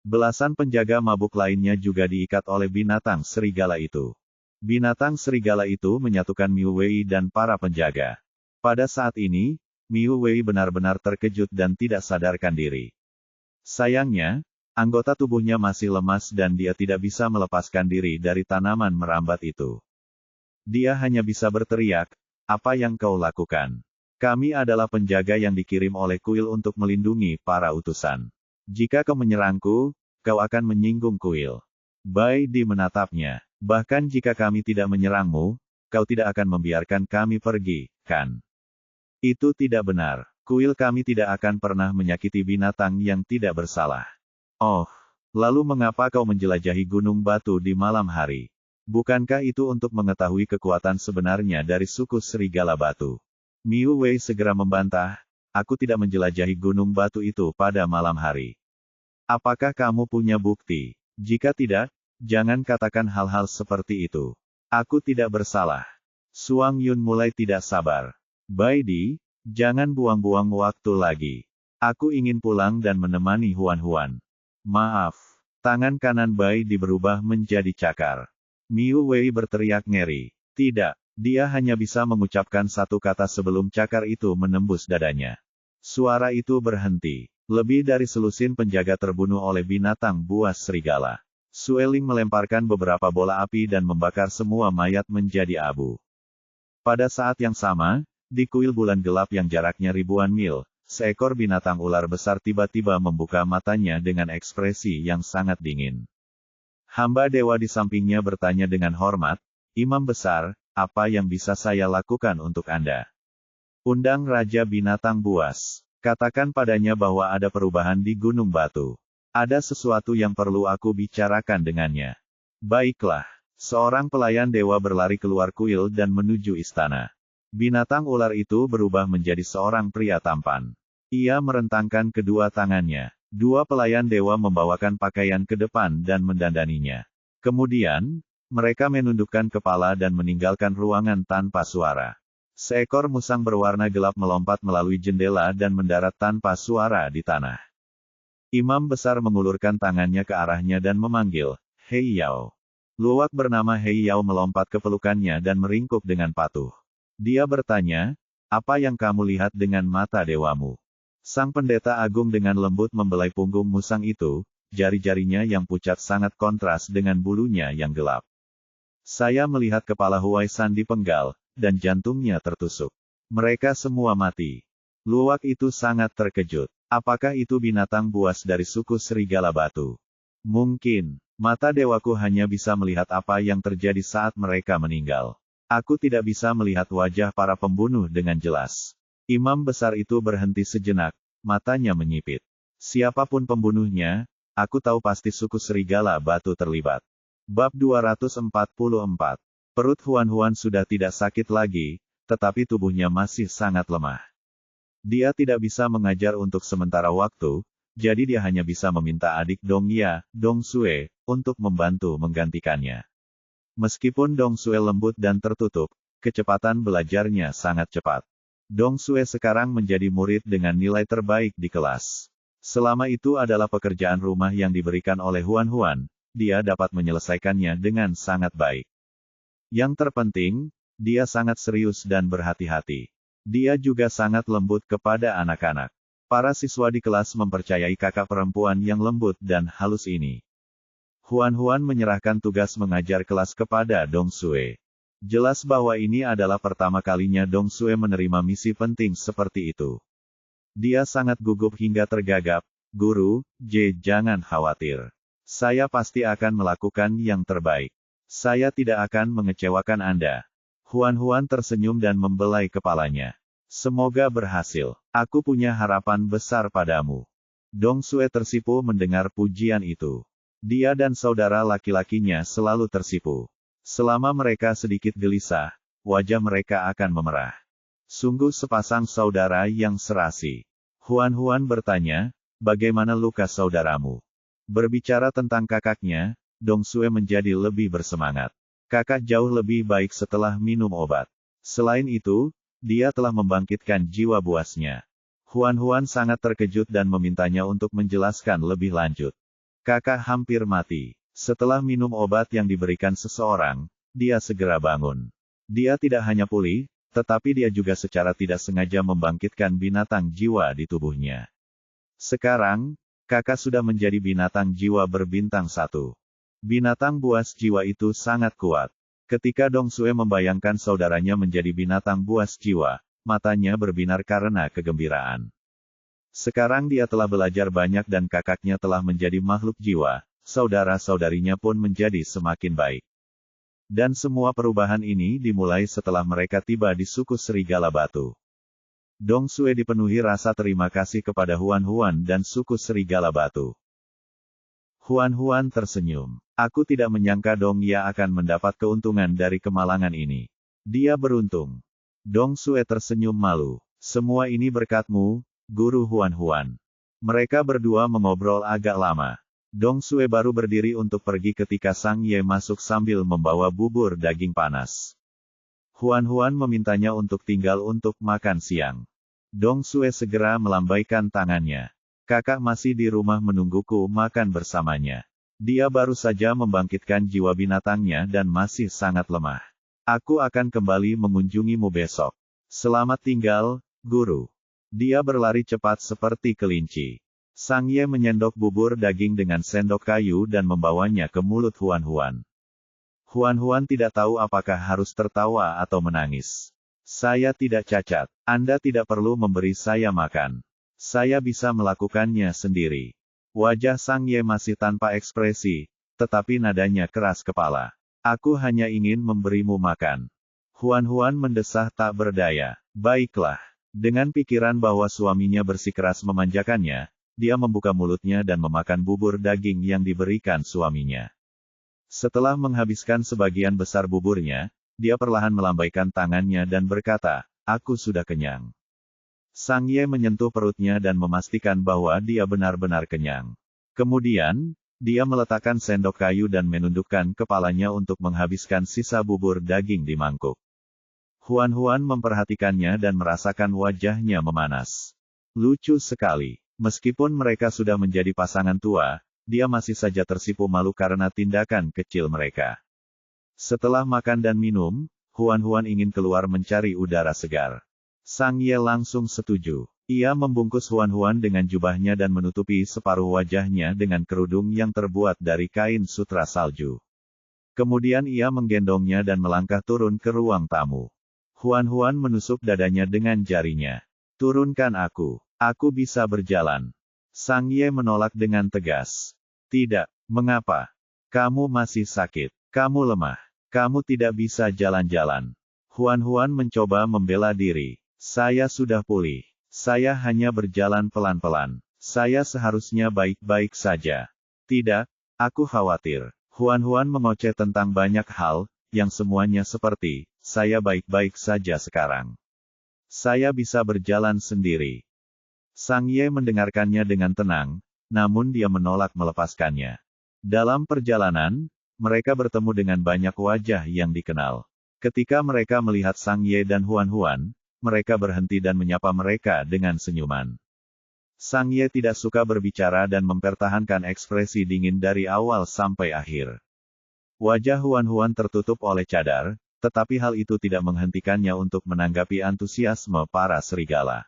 Belasan penjaga mabuk lainnya juga diikat oleh binatang serigala itu. Binatang serigala itu menyatukan Miu Wei dan para penjaga. Pada saat ini, Miu Wei benar-benar terkejut dan tidak sadarkan diri. Sayangnya, anggota tubuhnya masih lemas dan dia tidak bisa melepaskan diri dari tanaman merambat itu. Dia hanya bisa berteriak, "Apa yang kau lakukan? Kami adalah penjaga yang dikirim oleh kuil untuk melindungi para utusan. Jika kau menyerangku, kau akan menyinggung kuil." Bai Di menatapnya. "Bahkan jika kami tidak menyerangmu, kau tidak akan membiarkan kami pergi, kan?" "Itu tidak benar. Kuil kami tidak akan pernah menyakiti binatang yang tidak bersalah." "Oh, lalu mengapa kau menjelajahi gunung batu di malam hari? Bukankah itu untuk mengetahui kekuatan sebenarnya dari suku serigala batu?" Miu Wei segera membantah, aku tidak menjelajahi gunung batu itu pada malam hari. Apakah kamu punya bukti? Jika tidak, jangan katakan hal-hal seperti itu. Aku tidak bersalah. Suang Yun mulai tidak sabar. Bai Di, jangan buang-buang waktu lagi. Aku ingin pulang dan menemani Huan-Huan. Maaf. Tangan kanan Bai Di berubah menjadi cakar. Miu Wei berteriak ngeri. Tidak, dia hanya bisa mengucapkan satu kata sebelum cakar itu menembus dadanya. Suara itu berhenti. Lebih dari selusin penjaga terbunuh oleh binatang buas serigala. Sueling melemparkan beberapa bola api dan membakar semua mayat menjadi abu. Pada saat yang sama, di kuil bulan gelap yang jaraknya ribuan mil, seekor binatang ular besar tiba-tiba membuka matanya dengan ekspresi yang sangat dingin. Hamba dewa di sampingnya bertanya dengan hormat, Imam Besar, apa yang bisa saya lakukan untuk Anda? Undang Raja Binatang Buas. Katakan padanya bahwa ada perubahan di Gunung Batu. Ada sesuatu yang perlu aku bicarakan dengannya. Baiklah. Seorang pelayan dewa berlari keluar kuil dan menuju istana. Binatang ular itu berubah menjadi seorang pria tampan. Ia merentangkan kedua tangannya. Dua pelayan dewa membawakan pakaian ke depan dan mendandaninya. Kemudian, mereka menundukkan kepala dan meninggalkan ruangan tanpa suara. Seekor musang berwarna gelap melompat melalui jendela dan mendarat tanpa suara di tanah. Imam Besar mengulurkan tangannya ke arahnya dan memanggil, Hei Yao. Luwak bernama Hei Yao melompat ke pelukannya dan meringkuk dengan patuh. Dia bertanya, apa yang kamu lihat dengan mata dewamu? Sang pendeta agung dengan lembut membelai punggung musang itu, jari-jarinya yang pucat sangat kontras dengan bulunya yang gelap. Saya melihat kepala Huai San dipenggal, dan jantungnya tertusuk. Mereka semua mati. Luwak itu sangat terkejut. Apakah itu binatang buas dari suku serigala batu? Mungkin, mata dewaku hanya bisa melihat apa yang terjadi saat mereka meninggal. Aku tidak bisa melihat wajah para pembunuh dengan jelas. Imam Besar itu berhenti sejenak, matanya menyipit. Siapapun pembunuhnya, aku tahu pasti suku serigala batu terlibat. Bab 244. Perut Huan-Huan sudah tidak sakit lagi, tetapi tubuhnya masih sangat lemah. Dia tidak bisa mengajar untuk sementara waktu, jadi dia hanya bisa meminta adik Dong Ya, Dong Sue, untuk membantu menggantikannya. Meskipun Dong Sue lembut dan tertutup, kecepatan belajarnya sangat cepat. Dong Sue sekarang menjadi murid dengan nilai terbaik di kelas. Selama itu adalah pekerjaan rumah yang diberikan oleh Huan-Huan, dia dapat menyelesaikannya dengan sangat baik. Yang terpenting, dia sangat serius dan berhati-hati. Dia juga sangat lembut kepada anak-anak. Para siswa di kelas mempercayai kakak perempuan yang lembut dan halus ini. Huan-Huan menyerahkan tugas mengajar kelas kepada Dong Sue. Jelas bahwa ini adalah pertama kalinya Dong Sue menerima misi penting seperti itu. Dia sangat gugup hingga tergagap. Guru, jangan khawatir. Saya pasti akan melakukan yang terbaik. Saya tidak akan mengecewakan Anda. Huan-Huan tersenyum dan membelai kepalanya. Semoga berhasil. Aku punya harapan besar padamu. Dong Sue tersipu mendengar pujian itu. Dia dan saudara laki-lakinya selalu tersipu. Selama mereka sedikit gelisah, wajah mereka akan memerah. Sungguh sepasang saudara yang serasi. Huan-Huan bertanya, bagaimana luka saudaramu? Berbicara tentang kakaknya, Dong Sue menjadi lebih bersemangat. Kakak jauh lebih baik setelah minum obat. Selain itu, dia telah membangkitkan jiwa buasnya. Huan-Huan sangat terkejut dan memintanya untuk menjelaskan lebih lanjut. Kakak hampir mati. Setelah minum obat yang diberikan seseorang, dia segera bangun. Dia tidak hanya pulih, tetapi dia juga secara tidak sengaja membangkitkan binatang jiwa di tubuhnya. Sekarang, kakak sudah menjadi binatang jiwa berbintang 1. Binatang buas jiwa itu sangat kuat. Ketika Dong Sue membayangkan saudaranya menjadi binatang buas jiwa, matanya berbinar karena kegembiraan. Sekarang dia telah belajar banyak dan kakaknya telah menjadi makhluk jiwa, saudara-saudarinya pun menjadi semakin baik. Dan semua perubahan ini dimulai setelah mereka tiba di suku serigala batu. Dong Sue dipenuhi rasa terima kasih kepada Huan-Huan dan suku serigala batu. Huan-Huan tersenyum. Aku tidak menyangka Dong Ya akan mendapat keuntungan dari kemalangan ini. Dia beruntung. Dong Sue tersenyum malu. Semua ini berkatmu, Guru Huan Huan. Mereka berdua mengobrol agak lama. Dong Sue baru berdiri untuk pergi ketika Sang Ye masuk sambil membawa bubur daging panas. Huan Huan memintanya untuk tinggal untuk makan siang. Dong Sue segera melambaikan tangannya. Kakak masih di rumah menungguku makan bersamanya. Dia baru saja membangkitkan jiwa binatangnya dan masih sangat lemah. Aku akan kembali mengunjungimu besok. Selamat tinggal, Guru. Dia berlari cepat seperti kelinci. Sang Ye menyendok bubur daging dengan sendok kayu dan membawanya ke mulut Huan Huan. Huan Huan tidak tahu apakah harus tertawa atau menangis. Saya tidak cacat. Anda tidak perlu memberi saya makan. Saya bisa melakukannya sendiri. Wajah Sang Ye masih tanpa ekspresi, tetapi nadanya keras kepala. Aku hanya ingin memberimu makan. Huan Huan mendesah tak berdaya. Baiklah. Dengan pikiran bahwa suaminya bersikeras memanjakannya, dia membuka mulutnya dan memakan bubur daging yang diberikan suaminya. Setelah menghabiskan sebagian besar buburnya, dia perlahan melambaikan tangannya dan berkata, "Aku sudah kenyang." Sang Ye menyentuh perutnya dan memastikan bahwa dia benar-benar kenyang. Kemudian, dia meletakkan sendok kayu dan menundukkan kepalanya untuk menghabiskan sisa bubur daging di mangkuk. Huan Huan memperhatikannya dan merasakan wajahnya memanas. Lucu sekali. Meskipun mereka sudah menjadi pasangan tua, dia masih saja tersipu malu karena tindakan kecil mereka. Setelah makan dan minum, Huan Huan ingin keluar mencari udara segar. Sang Ye langsung setuju. Ia membungkus Huan Huan dengan jubahnya dan menutupi separuh wajahnya dengan kerudung yang terbuat dari kain sutra salju. Kemudian ia menggendongnya dan melangkah turun ke ruang tamu. Huan Huan menusuk dadanya dengan jarinya. "Turunkan aku. Aku bisa berjalan." Sang Ye menolak dengan tegas. "Tidak, mengapa? Kamu masih sakit. Kamu lemah. Kamu tidak bisa jalan-jalan." Huan Huan mencoba membela diri. "Saya sudah pulih. Saya hanya berjalan pelan-pelan. Saya seharusnya baik-baik saja." "Tidak, aku khawatir." Huan Huan mengoceh tentang banyak hal, yang semuanya seperti, "Saya baik-baik saja sekarang. Saya bisa berjalan sendiri." Sang Ye mendengarkannya dengan tenang, namun dia menolak melepaskannya. Dalam perjalanan, mereka bertemu dengan banyak wajah yang dikenal. Ketika mereka melihat Sang Ye dan Huan Huan, mereka berhenti dan menyapa mereka dengan senyuman. Sang Ye tidak suka berbicara dan mempertahankan ekspresi dingin dari awal sampai akhir. Wajah Huan Huan tertutup oleh cadar, tetapi hal itu tidak menghentikannya untuk menanggapi antusiasme para serigala.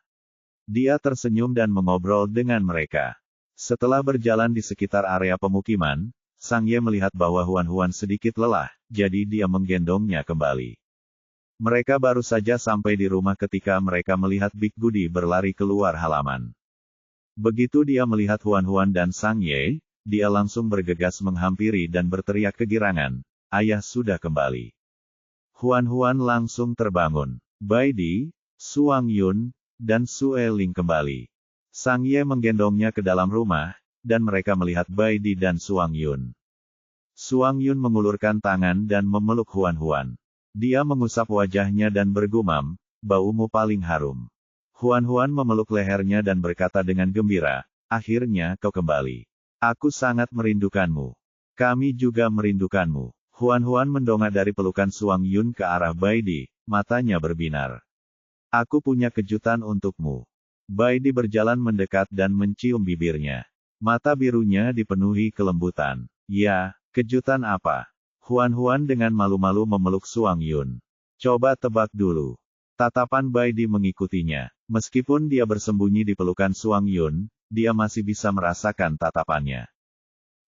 Dia tersenyum dan mengobrol dengan mereka. Setelah berjalan di sekitar area pemukiman, Sang Ye melihat bahwa Huan Huan sedikit lelah, jadi dia menggendongnya kembali. Mereka baru saja sampai di rumah ketika mereka melihat Big Goody berlari keluar halaman. Begitu dia melihat Huan Huan dan Sang Ye, dia langsung bergegas menghampiri dan berteriak kegirangan, "Ayah sudah kembali." Huan Huan langsung terbangun. Bai Di, Suang Yun, dan Sue Ling kembali. Sang Ye menggendongnya ke dalam rumah, dan mereka melihat Bai Di dan Suang Yun. Suang Yun mengulurkan tangan dan memeluk Huan Huan. Dia mengusap wajahnya dan bergumam, "Baumu paling harum." Huan Huan memeluk lehernya dan berkata dengan gembira, "Akhirnya kau kembali. Aku sangat merindukanmu. Kami juga merindukanmu." Huan Huan mendongak dari pelukan Suang Yun ke arah Bai Di, matanya berbinar. "Aku punya kejutan untukmu." Bai Di berjalan mendekat dan mencium bibirnya. Mata birunya dipenuhi kelembutan. "Ya, kejutan apa?" Huan Huan dengan malu-malu memeluk Suang Yun. "Coba tebak dulu." Tatapan Bai Di mengikutinya. Meskipun dia bersembunyi di pelukan Suang Yun, dia masih bisa merasakan tatapannya.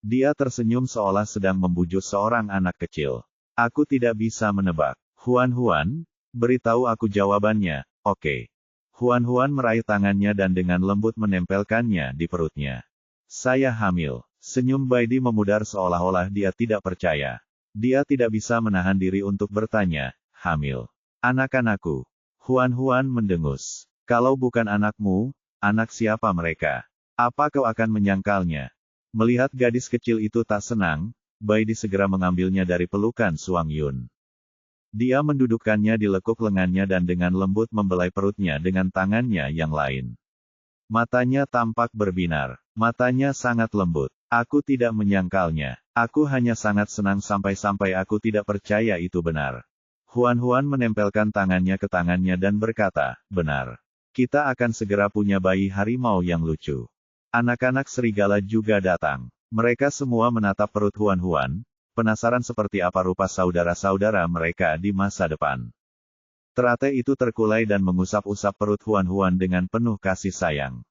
Dia tersenyum seolah sedang membujuk seorang anak kecil. "Aku tidak bisa menebak." "Huan Huan, beritahu aku jawabannya." "Oke." Huan Huan meraih tangannya dan dengan lembut menempelkannya di perutnya. "Saya hamil." Senyum Bai Di memudar seolah-olah dia tidak percaya. Dia tidak bisa menahan diri untuk bertanya, "Hamil? Anak-anakku?" Huan Huan mendengus. "Kalau bukan anakmu, anak siapa mereka? Apa kau akan menyangkalnya?" Melihat gadis kecil itu tak senang, Bai Di segera mengambilnya dari pelukan Suang Yun. Dia mendudukkannya di lekuk lengannya dan dengan lembut membelai perutnya dengan tangannya yang lain. Matanya tampak berbinar. Matanya sangat lembut. Aku tidak menyangkalnya. Aku hanya sangat senang sampai-sampai aku tidak percaya itu benar. Huan menempelkan tangannya ke tangannya dan berkata, benar. Kita akan segera punya bayi harimau yang lucu. Anak-anak serigala juga datang. Mereka semua menatap perut Huan, penasaran seperti apa rupa saudara-saudara mereka di masa depan. Teratai itu terkulai dan mengusap-usap perut Huan dengan penuh kasih sayang.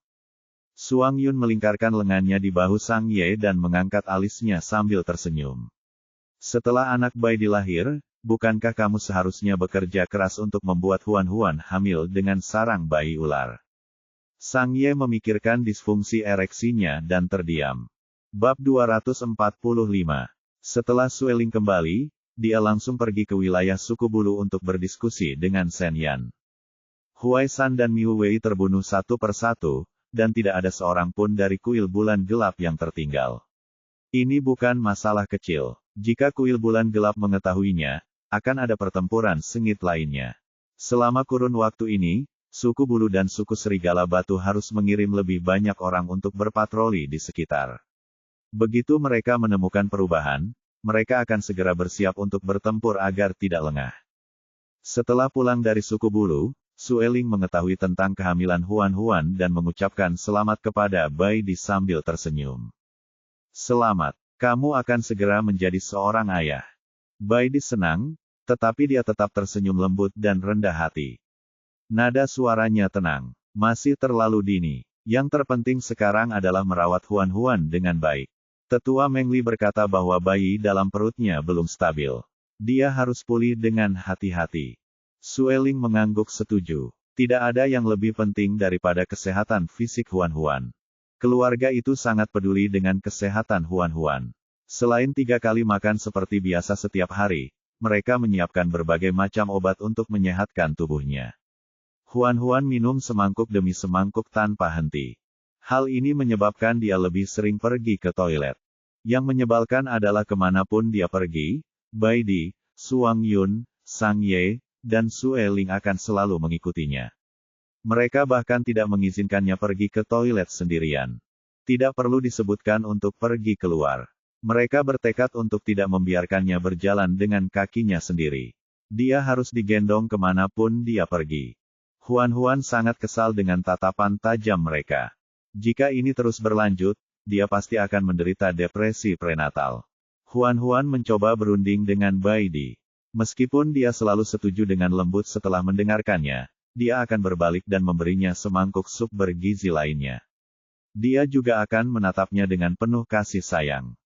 Suang Yun melingkarkan lengannya di bahu Sang Ye dan mengangkat alisnya sambil tersenyum. Setelah anak bayi dilahir, bukankah kamu seharusnya bekerja keras untuk membuat Huan hamil dengan sarang bayi ular? Sang Ye memikirkan disfungsi ereksinya dan terdiam. Bab 245. Setelah Sueling kembali, dia langsung pergi ke wilayah suku bulu untuk berdiskusi dengan Shen Yan. Huai San dan Miu Wei terbunuh satu persatu, dan tidak ada seorang pun dari kuil bulan gelap yang tertinggal. Ini bukan masalah kecil. Jika kuil bulan gelap mengetahuinya, akan ada pertempuran sengit lainnya. Selama kurun waktu ini, suku bulu dan suku serigala batu harus mengirim lebih banyak orang untuk berpatroli di sekitar. Begitu mereka menemukan perubahan, mereka akan segera bersiap untuk bertempur agar tidak lengah. Setelah pulang dari suku bulu, Sueling mengetahui tentang kehamilan Huan dan mengucapkan selamat kepada Bai Di sambil tersenyum. Selamat, kamu akan segera menjadi seorang ayah. Bai Di senang, tetapi dia tetap tersenyum lembut dan rendah hati. Nada suaranya tenang. Masih terlalu dini. Yang terpenting sekarang adalah merawat Huan dengan baik. Tetua Meng Li berkata bahwa bayi dalam perutnya belum stabil. Dia harus pulih dengan hati-hati. Sueling mengangguk setuju. Tidak ada yang lebih penting daripada kesehatan fisik Huan. Keluarga itu sangat peduli dengan kesehatan Huan. Selain 3 kali makan seperti biasa setiap hari, mereka menyiapkan berbagai macam obat untuk menyehatkan tubuhnya. Huan minum semangkuk demi semangkuk tanpa henti. Hal ini menyebabkan dia lebih sering pergi ke toilet. Yang menyebalkan adalah kemanapun dia pergi, Bai Di, Suang Yun, Sang Ye, dan Sueling akan selalu mengikutinya. Mereka bahkan tidak mengizinkannya pergi ke toilet sendirian. Tidak perlu disebutkan untuk pergi keluar. Mereka bertekad untuk tidak membiarkannya berjalan dengan kakinya sendiri. Dia harus digendong kemanapun dia pergi. Huan sangat kesal dengan tatapan tajam mereka. Jika ini terus berlanjut, dia pasti akan menderita depresi prenatal. Huan mencoba berunding dengan Bai Di. Meskipun dia selalu setuju dengan lembut setelah mendengarkannya, dia akan berbalik dan memberinya semangkuk sup bergizi lainnya. Dia juga akan menatapnya dengan penuh kasih sayang.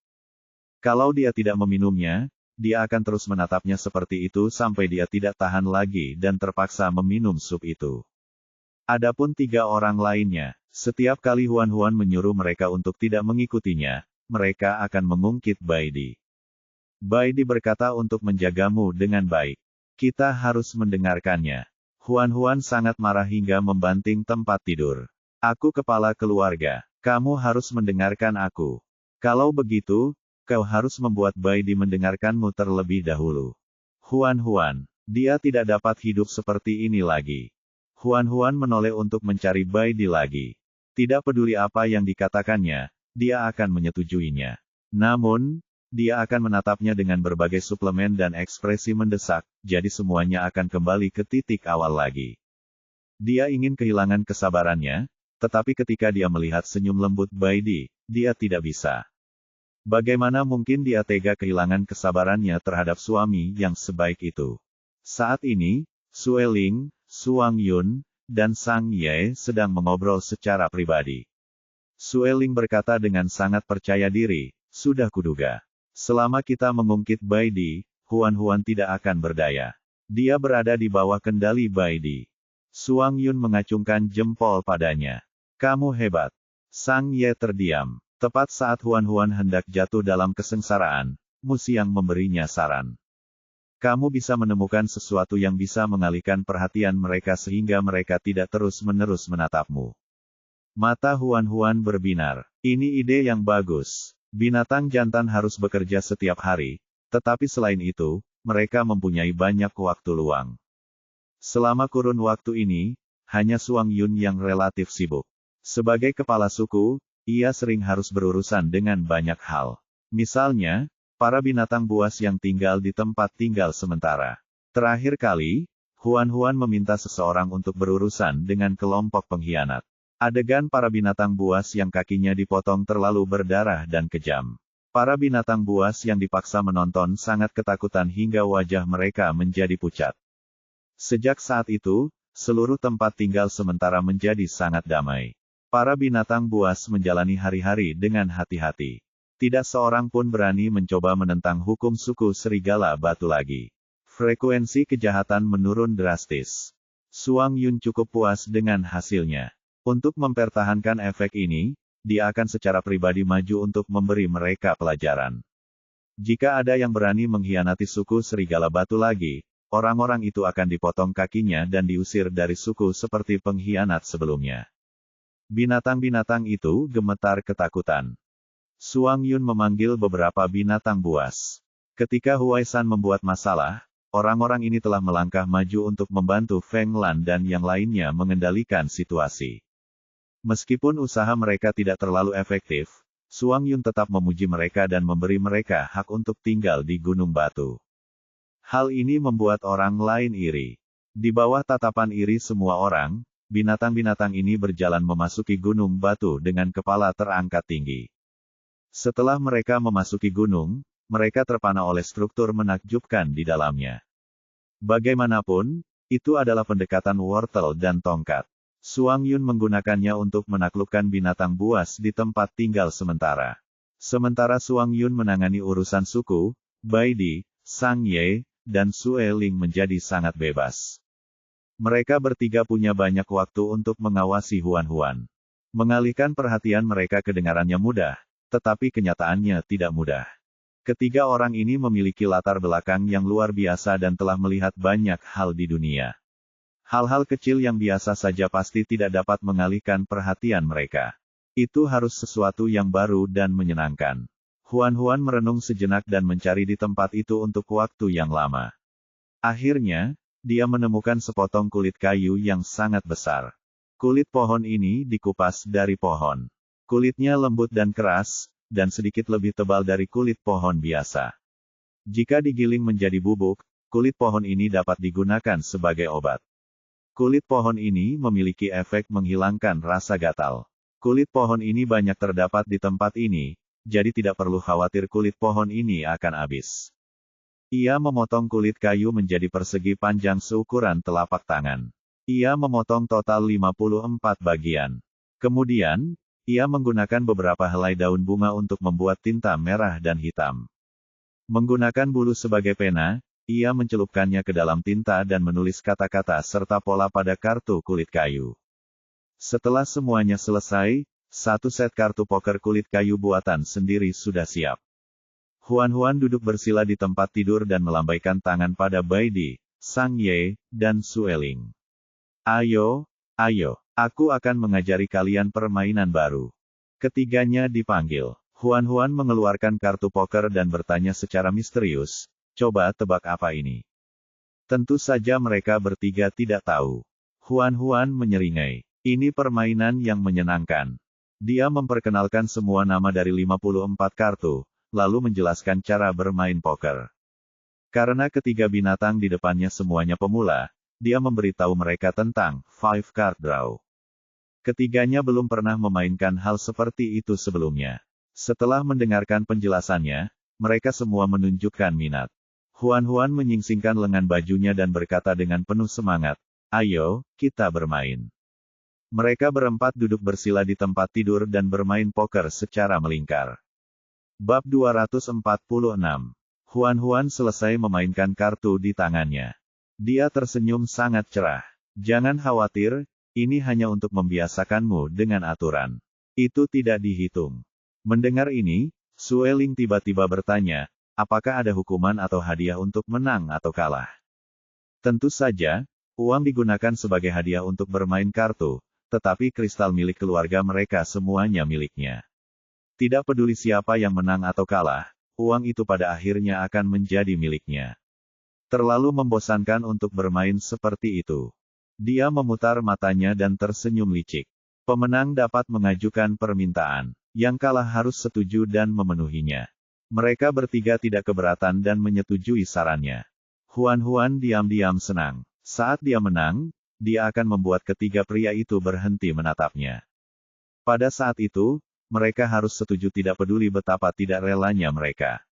Kalau dia tidak meminumnya, dia akan terus menatapnya seperti itu sampai dia tidak tahan lagi dan terpaksa meminum sup itu. Adapun 3 orang lainnya, setiap kali Huan menyuruh mereka untuk tidak mengikutinya, mereka akan mengungkit Bai Di. Bai Di berkata untuk menjagamu dengan baik. Kita harus mendengarkannya. Huan sangat marah hingga membanting tempat tidur. Aku kepala keluarga. Kamu harus mendengarkan aku. Kalau begitu, kau harus membuat Bai Di mendengarkanmu terlebih dahulu. Huan, dia tidak dapat hidup seperti ini lagi. Huan menoleh untuk mencari Bai Di lagi. Tidak peduli apa yang dikatakannya, dia akan menyetujuinya. Namun, dia akan menatapnya dengan berbagai suplemen dan ekspresi mendesak, jadi semuanya akan kembali ke titik awal lagi. Dia ingin kehilangan kesabarannya, tetapi ketika dia melihat senyum lembut Bai Di, dia tidak bisa. Bagaimana mungkin dia tega kehilangan kesabarannya terhadap suami yang sebaik itu? Saat ini, Sueling, Suang Yun, dan Sang Ye sedang mengobrol secara pribadi. Sueling berkata dengan sangat percaya diri, sudah kuduga. Selama kita mengungkit Bai Di, Huan tidak akan berdaya. Dia berada di bawah kendali Bai Di. Suang Yun mengacungkan jempol padanya. Kamu hebat. Sang Ye terdiam. Tepat saat Huan hendak jatuh dalam kesengsaraan, Mu Xiang memberinya saran. Kamu bisa menemukan sesuatu yang bisa mengalihkan perhatian mereka sehingga mereka tidak terus-menerus menatapmu. Mata Huan berbinar. Ini ide yang bagus. Binatang jantan harus bekerja setiap hari, tetapi selain itu, mereka mempunyai banyak waktu luang. Selama kurun waktu ini, hanya Suang Yun yang relatif sibuk. Sebagai kepala suku, ia sering harus berurusan dengan banyak hal. Misalnya, para binatang buas yang tinggal di tempat tinggal sementara. Terakhir kali, Huan meminta seseorang untuk berurusan dengan kelompok pengkhianat. Adegan para binatang buas yang kakinya dipotong terlalu berdarah dan kejam. Para binatang buas yang dipaksa menonton sangat ketakutan hingga wajah mereka menjadi pucat. Sejak saat itu, seluruh tempat tinggal sementara menjadi sangat damai. Para binatang buas menjalani hari-hari dengan hati-hati. Tidak seorang pun berani mencoba menentang hukum suku serigala batu lagi. Frekuensi kejahatan menurun drastis. Suang Yun cukup puas dengan hasilnya. Untuk mempertahankan efek ini, dia akan secara pribadi maju untuk memberi mereka pelajaran. Jika ada yang berani mengkhianati suku serigala batu lagi, orang-orang itu akan dipotong kakinya dan diusir dari suku seperti pengkhianat sebelumnya. Binatang-binatang itu gemetar ketakutan. Suang Yun memanggil beberapa binatang buas. Ketika Huaisan membuat masalah, orang-orang ini telah melangkah maju untuk membantu Feng Lan dan yang lainnya mengendalikan situasi. Meskipun usaha mereka tidak terlalu efektif, Suang Yun tetap memuji mereka dan memberi mereka hak untuk tinggal di Gunung Batu. Hal ini membuat orang lain iri. Di bawah tatapan iri semua orang, binatang-binatang ini berjalan memasuki Gunung Batu dengan kepala terangkat tinggi. Setelah mereka memasuki gunung, mereka terpana oleh struktur menakjubkan di dalamnya. Bagaimanapun, itu adalah pendekatan wortel dan tongkat. Suang Yun menggunakannya untuk menaklukkan binatang buas di tempat tinggal sementara. Sementara Suang Yun menangani urusan suku, Bai Di, Sang Ye, dan Sue Ling menjadi sangat bebas. Mereka bertiga punya banyak waktu untuk mengawasi Huan. Mengalihkan perhatian mereka kedengarannya mudah, tetapi kenyataannya tidak mudah. Ketiga orang ini memiliki latar belakang yang luar biasa dan telah melihat banyak hal di dunia. Hal-hal kecil yang biasa saja pasti tidak dapat mengalihkan perhatian mereka. Itu harus sesuatu yang baru dan menyenangkan. Huan merenung sejenak dan mencari di tempat itu untuk waktu yang lama. Akhirnya, dia menemukan sepotong kulit kayu yang sangat besar. Kulit pohon ini dikupas dari pohon. Kulitnya lembut dan keras, dan sedikit lebih tebal dari kulit pohon biasa. Jika digiling menjadi bubuk, kulit pohon ini dapat digunakan sebagai obat. Kulit pohon ini memiliki efek menghilangkan rasa gatal. Kulit pohon ini banyak terdapat di tempat ini, jadi tidak perlu khawatir kulit pohon ini akan habis. Ia memotong kulit kayu menjadi persegi panjang seukuran telapak tangan. Ia memotong total 54 bagian. Kemudian, ia menggunakan beberapa helai daun bunga untuk membuat tinta merah dan hitam. Menggunakan bulu sebagai pena, ia mencelupkannya ke dalam tinta dan menulis kata-kata serta pola pada kartu kulit kayu. Setelah semuanya selesai, satu set kartu poker kulit kayu buatan sendiri sudah siap. Huan duduk bersila di tempat tidur dan melambaikan tangan pada Bai Di, Sang Ye, dan Sue Ling. Ayo, aku akan mengajari kalian permainan baru. Ketiganya dipanggil. Huan mengeluarkan kartu poker dan bertanya secara misterius, coba tebak apa ini? Tentu saja mereka bertiga tidak tahu. Huan menyeringai. Ini permainan yang menyenangkan. Dia memperkenalkan semua nama dari 54 kartu, lalu menjelaskan cara bermain poker. Karena ketiga binatang di depannya semuanya pemula, dia memberitahu mereka tentang 5 card draw. Ketiganya belum pernah memainkan hal seperti itu sebelumnya. Setelah mendengarkan penjelasannya, mereka semua menunjukkan minat. Huan menyingsingkan lengan bajunya dan berkata dengan penuh semangat, ayo, kita bermain. Mereka berempat duduk bersila di tempat tidur dan bermain poker secara melingkar. Bab 246. Huan selesai memainkan kartu di tangannya. Dia tersenyum sangat cerah. Jangan khawatir, ini hanya untuk membiasakanmu dengan aturan. Itu tidak dihitung. Mendengar ini, Sue Ling tiba-tiba bertanya, apakah ada hukuman atau hadiah untuk menang atau kalah? Tentu saja, uang digunakan sebagai hadiah untuk bermain kartu, tetapi kristal milik keluarga mereka semuanya miliknya. Tidak peduli siapa yang menang atau kalah, uang itu pada akhirnya akan menjadi miliknya. Terlalu membosankan untuk bermain seperti itu. Dia memutar matanya dan tersenyum licik. Pemenang dapat mengajukan permintaan. Yang kalah harus setuju dan memenuhinya. Mereka bertiga tidak keberatan dan menyetujui sarannya. Huan diam-diam senang. Saat dia menang, dia akan membuat ketiga pria itu berhenti menatapnya. Pada saat itu, mereka harus setuju tidak peduli betapa tidak relanya mereka.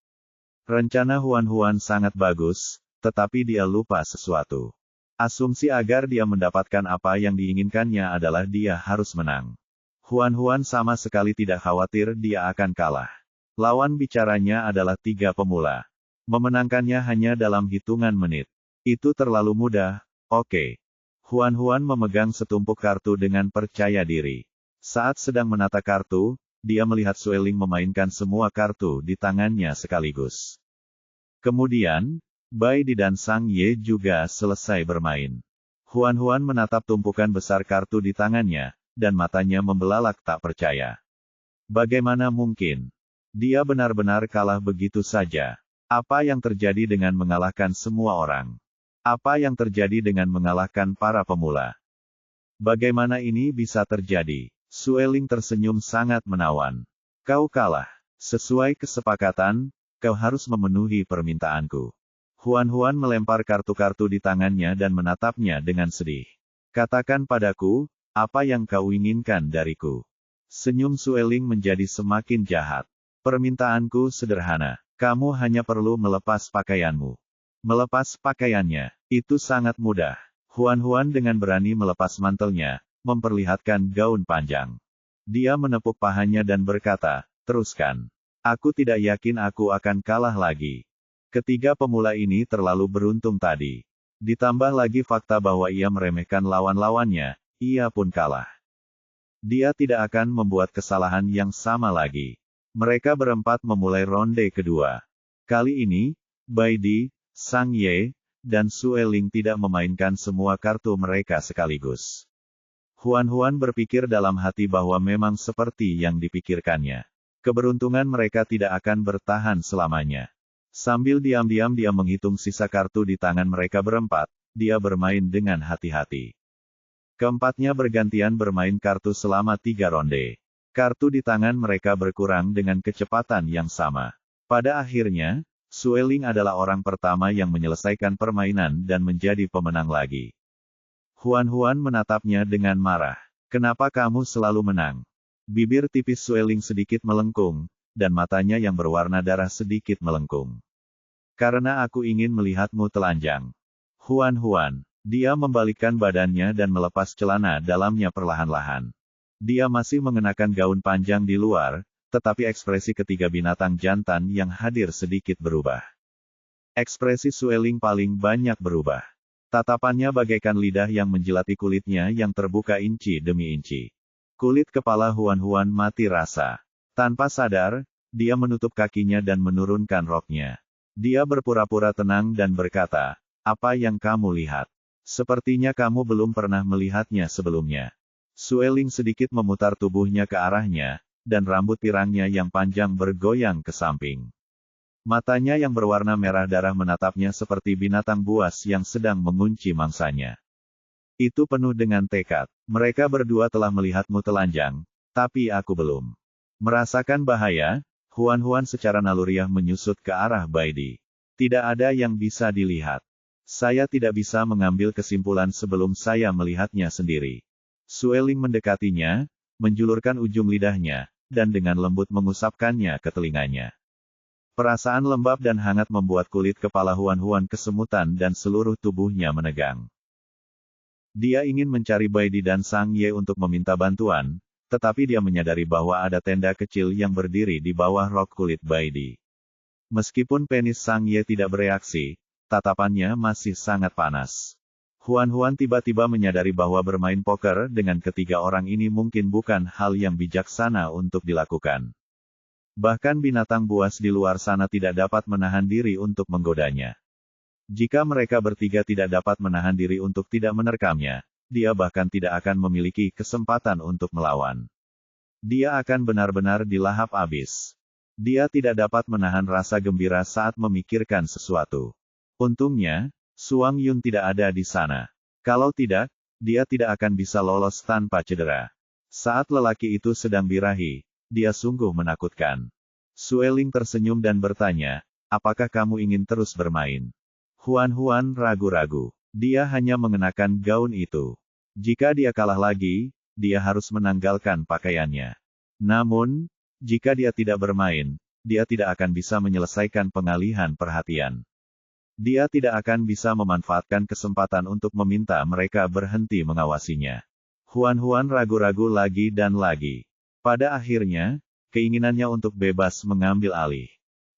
Rencana Huan sangat bagus, tetapi dia lupa sesuatu. Asumsi agar dia mendapatkan apa yang diinginkannya adalah dia harus menang. Huan sama sekali tidak khawatir dia akan kalah. Lawan bicaranya adalah 3 pemula. Memenangkannya hanya dalam hitungan menit. Itu terlalu mudah, oke. Huan memegang setumpuk kartu dengan percaya diri. Saat sedang menata kartu, dia melihat Sueling memainkan semua kartu di tangannya sekaligus. Kemudian, Bai Di dan Sang Ye juga selesai bermain. Huan menatap tumpukan besar kartu di tangannya, dan matanya membelalak tak percaya. Bagaimana mungkin? Dia benar-benar kalah begitu saja. Apa yang terjadi dengan mengalahkan semua orang? Apa yang terjadi dengan mengalahkan para pemula? Bagaimana ini bisa terjadi? Sueling tersenyum sangat menawan. Kau kalah. Sesuai kesepakatan, kau harus memenuhi permintaanku. Huan melempar kartu-kartu di tangannya dan menatapnya dengan sedih. Katakan padaku, apa yang kau inginkan dariku? Senyum Sueling menjadi semakin jahat. Permintaanku sederhana. Kamu hanya perlu melepas pakaianmu. Melepas pakaiannya, itu sangat mudah. Huan dengan berani melepas mantelnya, memperlihatkan gaun panjang. Dia menepuk pahanya dan berkata, teruskan. Aku tidak yakin aku akan kalah lagi. Ketiga pemula ini terlalu beruntung tadi. Ditambah lagi fakta bahwa ia meremehkan lawan-lawannya, ia pun kalah. Dia tidak akan membuat kesalahan yang sama lagi. Mereka berempat memulai ronde kedua. Kali ini, Bai Di, Sang Ye, dan Sueling tidak memainkan semua kartu mereka sekaligus. Huan berpikir dalam hati bahwa memang seperti yang dipikirkannya. Keberuntungan mereka tidak akan bertahan selamanya. Sambil diam-diam dia menghitung sisa kartu di tangan mereka berempat, dia bermain dengan hati-hati. Keempatnya bergantian bermain kartu selama 3 ronde. Kartu di tangan mereka berkurang dengan kecepatan yang sama. Pada akhirnya, Sueling adalah orang pertama yang menyelesaikan permainan dan menjadi pemenang lagi. Huan menatapnya dengan marah. Kenapa kamu selalu menang? Bibir tipis Sueling sedikit melengkung, dan matanya yang berwarna darah sedikit melengkung. Karena aku ingin melihatmu telanjang. Huan. Dia membalikkan badannya dan melepas celana dalamnya perlahan-lahan. Dia masih mengenakan gaun panjang di luar, tetapi ekspresi ketiga binatang jantan yang hadir sedikit berubah. Ekspresi Sueling paling banyak berubah. Tatapannya bagaikan lidah yang menjilati kulitnya yang terbuka inci demi inci. Kulit kepala Huan mati rasa. Tanpa sadar, dia menutup kakinya dan menurunkan roknya. Dia berpura-pura tenang dan berkata, apa yang kamu lihat? Sepertinya kamu belum pernah melihatnya sebelumnya. Sueling sedikit memutar tubuhnya ke arahnya, dan rambut pirangnya yang panjang bergoyang ke samping. Matanya yang berwarna merah darah menatapnya seperti binatang buas yang sedang mengunci mangsanya. Itu penuh dengan tekad. Mereka berdua telah melihatmu telanjang, tapi aku belum. Merasakan bahaya, Huan secara naluriah menyusut ke arah Bai Di. Tidak ada yang bisa dilihat. Saya tidak bisa mengambil kesimpulan sebelum saya melihatnya sendiri. Sueling mendekatinya, menjulurkan ujung lidahnya, dan dengan lembut mengusapkannya ke telinganya. Perasaan lembab dan hangat membuat kulit kepala Huan kesemutan dan seluruh tubuhnya menegang. Dia ingin mencari Bai Di dan Sang Ye untuk meminta bantuan, tetapi dia menyadari bahwa ada tenda kecil yang berdiri di bawah rok kulit Bai Di. Meskipun penis Sang Ye tidak bereaksi, tatapannya masih sangat panas. Huan tiba-tiba menyadari bahwa bermain poker dengan ketiga orang ini mungkin bukan hal yang bijaksana untuk dilakukan. Bahkan binatang buas di luar sana tidak dapat menahan diri untuk menggodanya. Jika mereka bertiga tidak dapat menahan diri untuk tidak menerkamnya, dia bahkan tidak akan memiliki kesempatan untuk melawan. Dia akan benar-benar dilahap habis. Dia tidak dapat menahan rasa gembira saat memikirkan sesuatu. Untungnya, Suang Yun tidak ada di sana. Kalau tidak, dia tidak akan bisa lolos tanpa cedera. Saat lelaki itu sedang birahi, dia sungguh menakutkan. Sueling tersenyum dan bertanya, apakah kamu ingin terus bermain? Huan ragu-ragu. Dia hanya mengenakan gaun itu. Jika dia kalah lagi, dia harus menanggalkan pakaiannya. Namun, jika dia tidak bermain, dia tidak akan bisa menyelesaikan pengalihan perhatian. Dia tidak akan bisa memanfaatkan kesempatan untuk meminta mereka berhenti mengawasinya. Huan ragu-ragu lagi dan lagi. Pada akhirnya, keinginannya untuk bebas mengambil alih.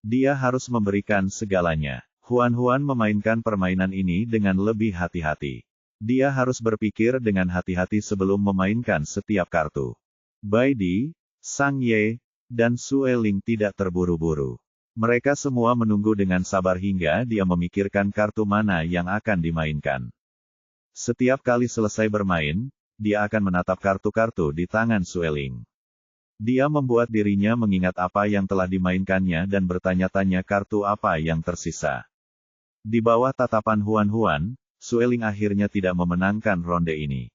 Dia harus memberikan segalanya. Huan memainkan permainan ini dengan lebih hati-hati. Dia harus berpikir dengan hati-hati sebelum memainkan setiap kartu. Bai Di, Sang Ye, dan Sue Ling tidak terburu-buru. Mereka semua menunggu dengan sabar hingga dia memikirkan kartu mana yang akan dimainkan. Setiap kali selesai bermain, dia akan menatap kartu-kartu di tangan Sue Ling. Dia membuat dirinya mengingat apa yang telah dimainkannya dan bertanya-tanya kartu apa yang tersisa. Di bawah tatapan Huan, Sue Ling akhirnya tidak memenangkan ronde ini.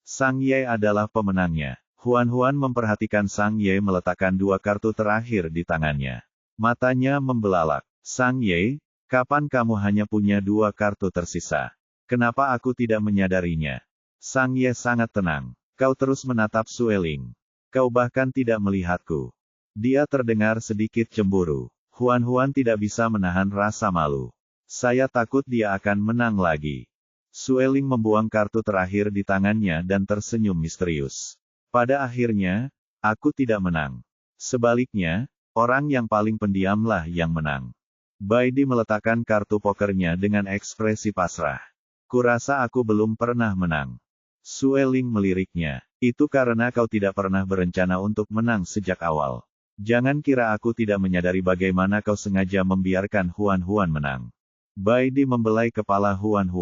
Sang Ye adalah pemenangnya. Huan memperhatikan Sang Ye meletakkan 2 kartu terakhir di tangannya. Matanya membelalak. Sang Ye, kapan kamu hanya punya 2 kartu tersisa? Kenapa aku tidak menyadarinya? Sang Ye sangat tenang. Kau terus menatap Sue Ling. Kau bahkan tidak melihatku. Dia terdengar sedikit cemburu. Huan tidak bisa menahan rasa malu. Saya takut dia akan menang lagi. Sue Ling membuang kartu terakhir di tangannya dan tersenyum misterius. Pada akhirnya, aku tidak menang. Sebaliknya, orang yang paling pendiamlah yang menang. Bai Di meletakkan kartu pokernya dengan ekspresi pasrah. Kurasa aku belum pernah menang. Sue Ling meliriknya. Itu karena kau tidak pernah berencana untuk menang sejak awal. Jangan kira aku tidak menyadari bagaimana kau sengaja membiarkan Huan menang. Bai Di membelai kepala Huan.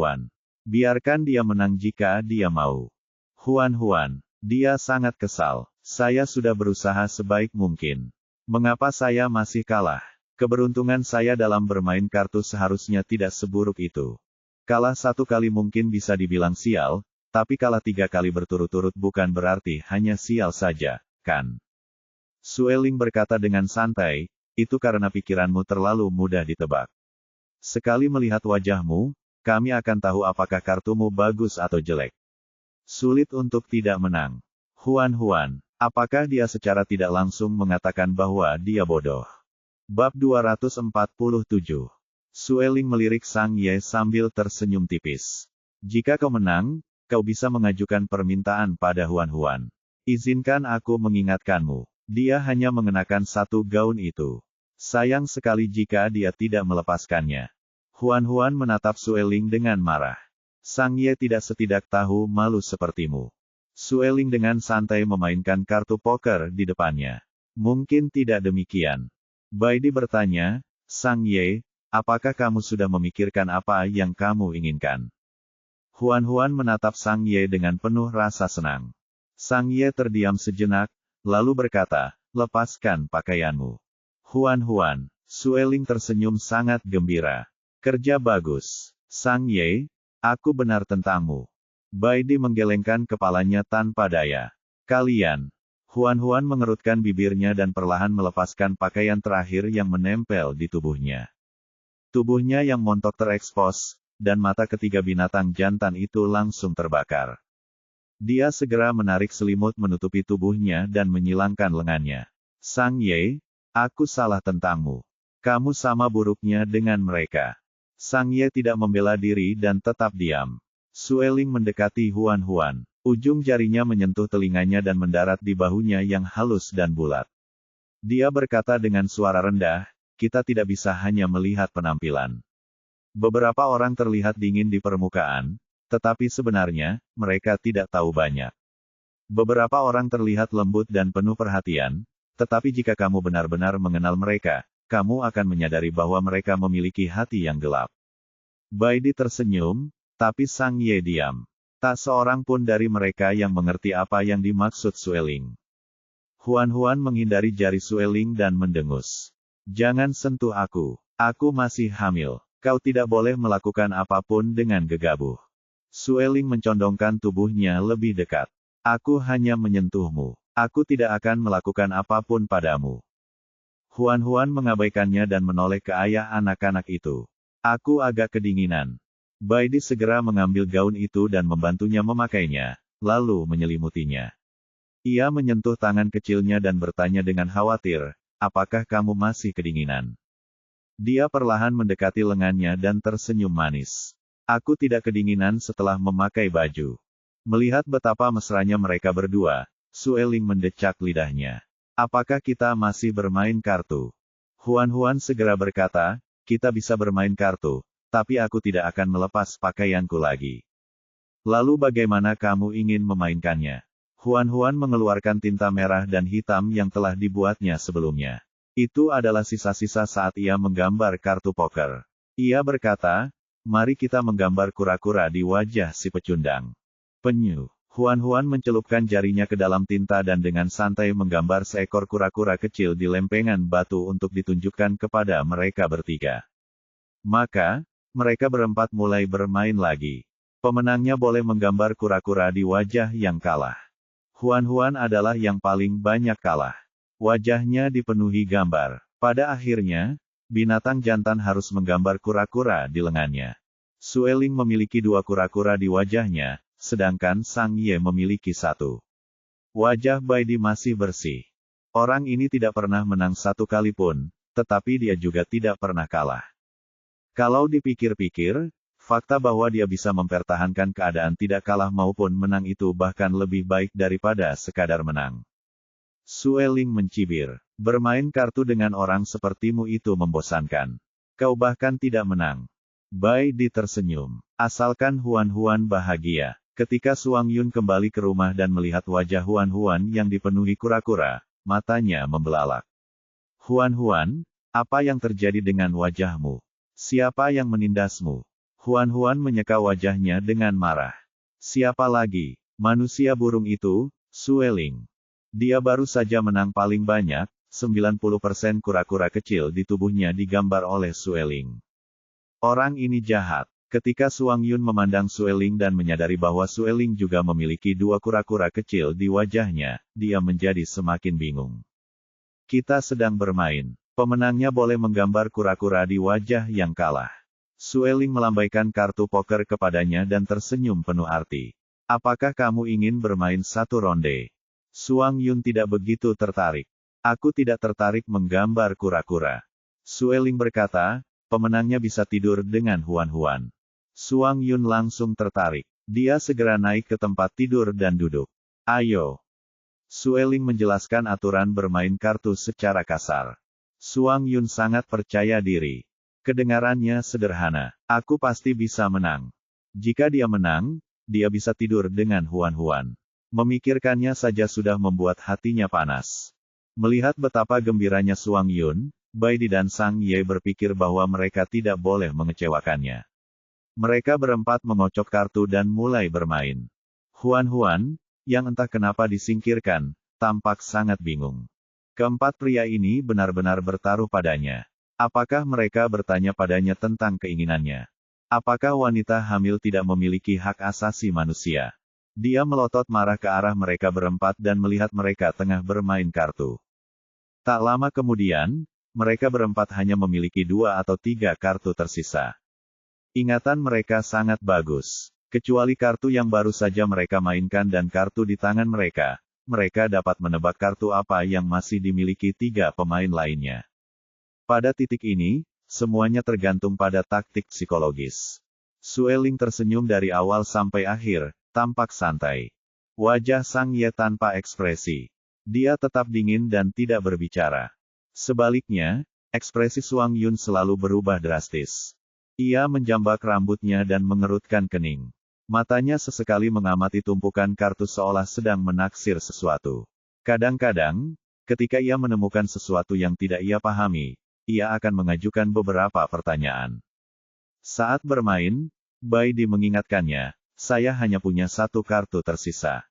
Biarkan dia menang jika dia mau. Huan, dia sangat kesal. Saya sudah berusaha sebaik mungkin. Mengapa saya masih kalah? Keberuntungan saya dalam bermain kartu seharusnya tidak seburuk itu. Kalah 1 kali mungkin bisa dibilang sial, tapi kalah 3 kali berturut-turut bukan berarti hanya sial saja, kan? Sue Ling berkata dengan santai, itu karena pikiranmu terlalu mudah ditebak. Sekali melihat wajahmu, kami akan tahu apakah kartumu bagus atau jelek. Sulit untuk tidak menang. Huan, apakah dia secara tidak langsung mengatakan bahwa dia bodoh? Bab 247. Sue Ling melirik Sang Ye sambil tersenyum tipis. Jika kau menang, kau bisa mengajukan permintaan pada Huan. Izinkan aku mengingatkanmu. Dia hanya mengenakan 1 gaun itu. Sayang sekali jika dia tidak melepaskannya. Huan menatap Sue Ling dengan marah. Sang Ye tidak setidak tahu malu sepertimu. Sue Ling dengan santai memainkan kartu poker di depannya. Mungkin tidak demikian. Bai Di bertanya, Sang Ye, apakah kamu sudah memikirkan apa yang kamu inginkan? Huan menatap Sang Ye dengan penuh rasa senang. Sang Ye terdiam sejenak, lalu berkata, lepaskan pakaianmu. Huan, Sue Ling tersenyum sangat gembira. Kerja bagus. Sang Ye, aku benar tentangmu. Bai Di menggelengkan kepalanya tanpa daya. Kalian. Huan mengerutkan bibirnya dan perlahan melepaskan pakaian terakhir yang menempel di tubuhnya. Tubuhnya yang montok terekspos, dan mata ketiga binatang jantan itu langsung terbakar. Dia segera menarik selimut menutupi tubuhnya dan menyilangkan lengannya. Sang Ye, aku salah tentangmu. Kamu sama buruknya dengan mereka. Sang Ye tidak membela diri dan tetap diam. Sue Ling mendekati Huan. Ujung jarinya menyentuh telinganya dan mendarat di bahunya yang halus dan bulat. Dia berkata dengan suara rendah, kita tidak bisa hanya melihat penampilan. Beberapa orang terlihat dingin di permukaan, tetapi sebenarnya, mereka tidak tahu banyak. Beberapa orang terlihat lembut dan penuh perhatian, tetapi jika kamu benar-benar mengenal mereka, kamu akan menyadari bahwa mereka memiliki hati yang gelap. Bai Di tersenyum, tapi Sang Ye diam. Tak seorang pun dari mereka yang mengerti apa yang dimaksud Sue Ling. Huan menghindari jari Sue Ling dan mendengus. Jangan sentuh aku. Aku masih hamil. Kau tidak boleh melakukan apapun dengan gegabah. Sueling mencondongkan tubuhnya lebih dekat. Aku hanya menyentuhmu. Aku tidak akan melakukan apapun padamu. Huan mengabaikannya dan menoleh ke ayah anak-anak itu. Aku agak kedinginan. Baidi segera mengambil gaun itu dan membantunya memakainya, lalu menyelimutinya. Ia menyentuh tangan kecilnya dan bertanya dengan khawatir, apakah kamu masih kedinginan? Dia perlahan mendekati lengannya dan tersenyum manis. Aku tidak kedinginan setelah memakai baju. Melihat betapa mesranya mereka berdua, Sueling mendecak lidahnya. Apakah kita masih bermain kartu? Huan segera berkata, kita bisa bermain kartu, tapi aku tidak akan melepas pakaianku lagi. Lalu bagaimana kamu ingin memainkannya? Huan mengeluarkan tinta merah dan hitam yang telah dibuatnya sebelumnya. Itu adalah sisa-sisa saat ia menggambar kartu poker. Ia berkata, mari kita menggambar kura-kura di wajah si pecundang. Penyu. Huan mencelupkan jarinya ke dalam tinta dan dengan santai menggambar seekor kura-kura kecil di lempengan batu untuk ditunjukkan kepada mereka bertiga. Maka, mereka berempat mulai bermain lagi. Pemenangnya boleh menggambar kura-kura di wajah yang kalah. Huan adalah yang paling banyak kalah. Wajahnya dipenuhi gambar. Pada akhirnya, binatang jantan harus menggambar kura-kura di lengannya. Sueling memiliki 2 kura-kura di wajahnya, sedangkan Sang Ye memiliki 1. Wajah Baidi masih bersih. Orang ini tidak pernah menang 1 kali pun, tetapi dia juga tidak pernah kalah. Kalau dipikir-pikir, fakta bahwa dia bisa mempertahankan keadaan tidak kalah maupun menang itu bahkan lebih baik daripada sekadar menang. Sueling mencibir. Bermain kartu dengan orang sepertimu itu membosankan. Kau bahkan tidak menang. Baidi tersenyum. Asalkan Huan bahagia. Ketika Suang Yun kembali ke rumah dan melihat wajah Huan yang dipenuhi kura-kura, matanya membelalak. Huan, apa yang terjadi dengan wajahmu? Siapa yang menindasmu? Huan menyeka wajahnya dengan marah. Siapa lagi? Manusia burung itu, Sueling. Dia baru saja menang paling banyak, 90% kura-kura kecil di tubuhnya digambar oleh Sueling. Orang ini jahat. Ketika Suang Yun memandang Sueling dan menyadari bahwa Sueling juga memiliki 2 kura-kura kecil di wajahnya, dia menjadi semakin bingung. Kita sedang bermain. Pemenangnya boleh menggambar kura-kura di wajah yang kalah. Sueling melambaikan kartu poker kepadanya dan tersenyum penuh arti. Apakah kamu ingin bermain 1 ronde? Suang Yun tidak begitu tertarik. Aku tidak tertarik menggambar kura-kura. Sueling berkata, pemenangnya bisa tidur dengan Huan. Suang Yun langsung tertarik. Dia segera naik ke tempat tidur dan duduk. Ayo. Sueling menjelaskan aturan bermain kartu secara kasar. Suang Yun sangat percaya diri. Kedengarannya sederhana. Aku pasti bisa menang. Jika dia menang, dia bisa tidur dengan Huan. Memikirkannya saja sudah membuat hatinya panas. Melihat betapa gembiranya Suang Yun, Baidi dan Sang Ye berpikir bahwa mereka tidak boleh mengecewakannya. Mereka berempat mengocok kartu dan mulai bermain. Huan, yang entah kenapa disingkirkan, tampak sangat bingung. Keempat pria ini benar-benar bertaruh padanya. Apakah mereka bertanya padanya tentang keinginannya? Apakah wanita hamil tidak memiliki hak asasi manusia? Dia melotot marah ke arah mereka berempat dan melihat mereka tengah bermain kartu. Tak lama kemudian, mereka berempat hanya memiliki 2 atau 3 kartu tersisa. Ingatan mereka sangat bagus. Kecuali kartu yang baru saja mereka mainkan dan kartu di tangan mereka, mereka dapat menebak kartu apa yang masih dimiliki 3 pemain lainnya. Pada titik ini, semuanya tergantung pada taktik psikologis. Sueling tersenyum dari awal sampai akhir, tampak santai. Wajah Sang Ye tanpa ekspresi. Dia tetap dingin dan tidak berbicara. Sebaliknya, ekspresi Suang Yun selalu berubah drastis. Ia menjambak rambutnya dan mengerutkan kening. Matanya sesekali mengamati tumpukan kartu seolah sedang menaksir sesuatu. Kadang-kadang, ketika ia menemukan sesuatu yang tidak ia pahami, ia akan mengajukan beberapa pertanyaan. Saat bermain, Baidi mengingatkannya, saya hanya punya 1 kartu tersisa.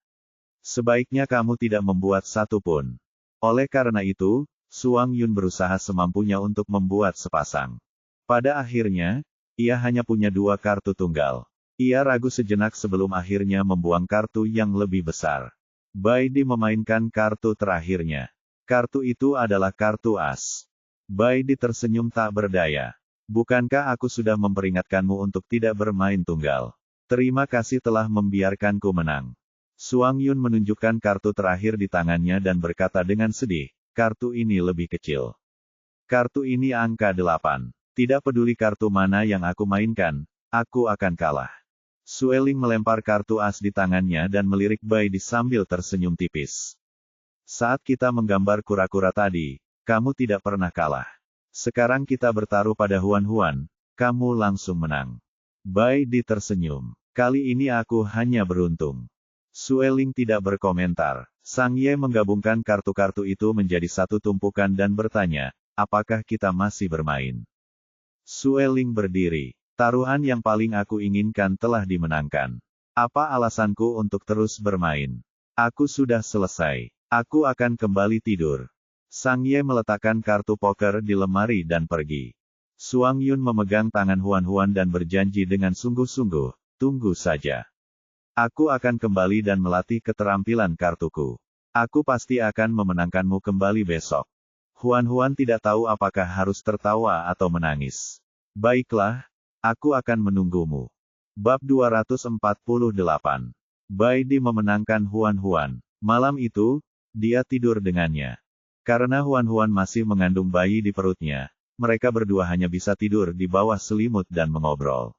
Sebaiknya kamu tidak membuat 1 pun. Oleh karena itu, Suang Yun berusaha semampunya untuk membuat sepasang. Pada akhirnya, Ia hanya punya 2 kartu tunggal. Ia ragu sejenak sebelum akhirnya membuang kartu yang lebih besar. Bai Di memainkan kartu terakhirnya. Kartu itu adalah kartu as. Bai Di tersenyum tak berdaya. Bukankah aku sudah memperingatkanmu untuk tidak bermain tunggal? Terima kasih telah membiarkanku menang. Suang Yun menunjukkan kartu terakhir di tangannya dan berkata dengan sedih, kartu ini lebih kecil. Kartu ini angka 8. Tidak peduli kartu mana yang aku mainkan, aku akan kalah. Sueling melempar kartu as di tangannya dan melirik Bai Di sambil tersenyum tipis. Saat kita menggambar kura-kura tadi, kamu tidak pernah kalah. Sekarang kita bertaruh pada Huan-Huan, kamu langsung menang. Bai Di tersenyum. Kali ini aku hanya beruntung. Sueling tidak berkomentar. Sang Ye menggabungkan kartu-kartu itu menjadi satu tumpukan dan bertanya, apakah kita masih bermain? Sueling berdiri. Taruhan yang paling aku inginkan telah dimenangkan. Apa alasanku untuk terus bermain? Aku sudah selesai. Aku akan kembali tidur. Sang Ye meletakkan kartu poker di lemari dan pergi. Suang Yun memegang tangan Huan-Huan dan berjanji dengan sungguh-sungguh, tunggu saja. Aku akan kembali dan melatih keterampilan kartuku. Aku pasti akan memenangkanmu kembali besok. Huan-Huan tidak tahu apakah harus tertawa atau menangis. Baiklah. Aku akan menunggumu. Bab 248. Bai Di memenangkan Huan-Huan. Malam itu, dia tidur dengannya. Karena Huan-Huan masih mengandung bayi di perutnya, mereka berdua hanya bisa tidur di bawah selimut dan mengobrol.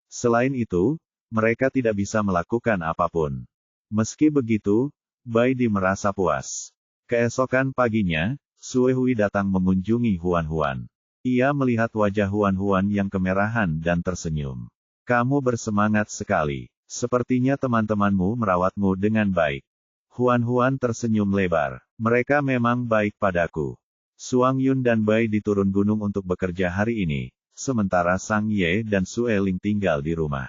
Selain itu, mereka tidak bisa melakukan apapun. Meski begitu, Bai Di merasa puas. Keesokan paginya, Sue Hui datang mengunjungi Huan-Huan. Ia melihat wajah Huan-Huan yang kemerahan dan tersenyum. Kamu bersemangat sekali. Sepertinya teman-temanmu merawatmu dengan baik. Huan-Huan tersenyum lebar. Mereka memang baik padaku. Suang Yun dan Bai Di turun gunung untuk bekerja hari ini, sementara Sang Ye dan Sueling tinggal di rumah.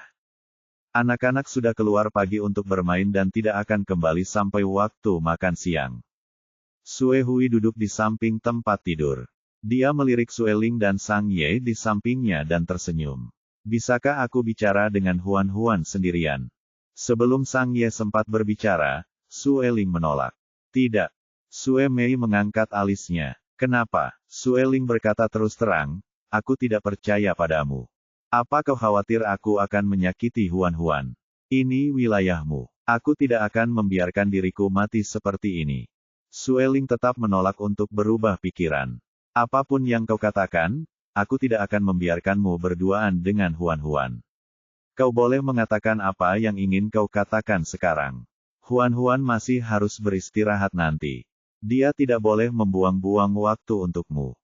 Anak-anak sudah keluar pagi untuk bermain dan tidak akan kembali sampai waktu makan siang. Sue Hui duduk di samping tempat tidur. Dia melirik Sueling dan Sang Ye di sampingnya dan tersenyum. Bisakah aku bicara dengan Huan-Huan sendirian? Sebelum Sang Ye sempat berbicara, Sueling menolak. Tidak. Sue Mei mengangkat alisnya. Kenapa? Sueling berkata terus terang, aku tidak percaya padamu. Apa kau khawatir aku akan menyakiti Huan-Huan? Ini wilayahmu. Aku tidak akan membiarkan diriku mati seperti ini. Sueling tetap menolak untuk berubah pikiran. Apapun yang kau katakan, aku tidak akan membiarkanmu berduaan dengan Huan-Huan. Kau boleh mengatakan apa yang ingin kau katakan sekarang. Huan-Huan masih harus beristirahat nanti. Dia tidak boleh membuang-buang waktu untukmu.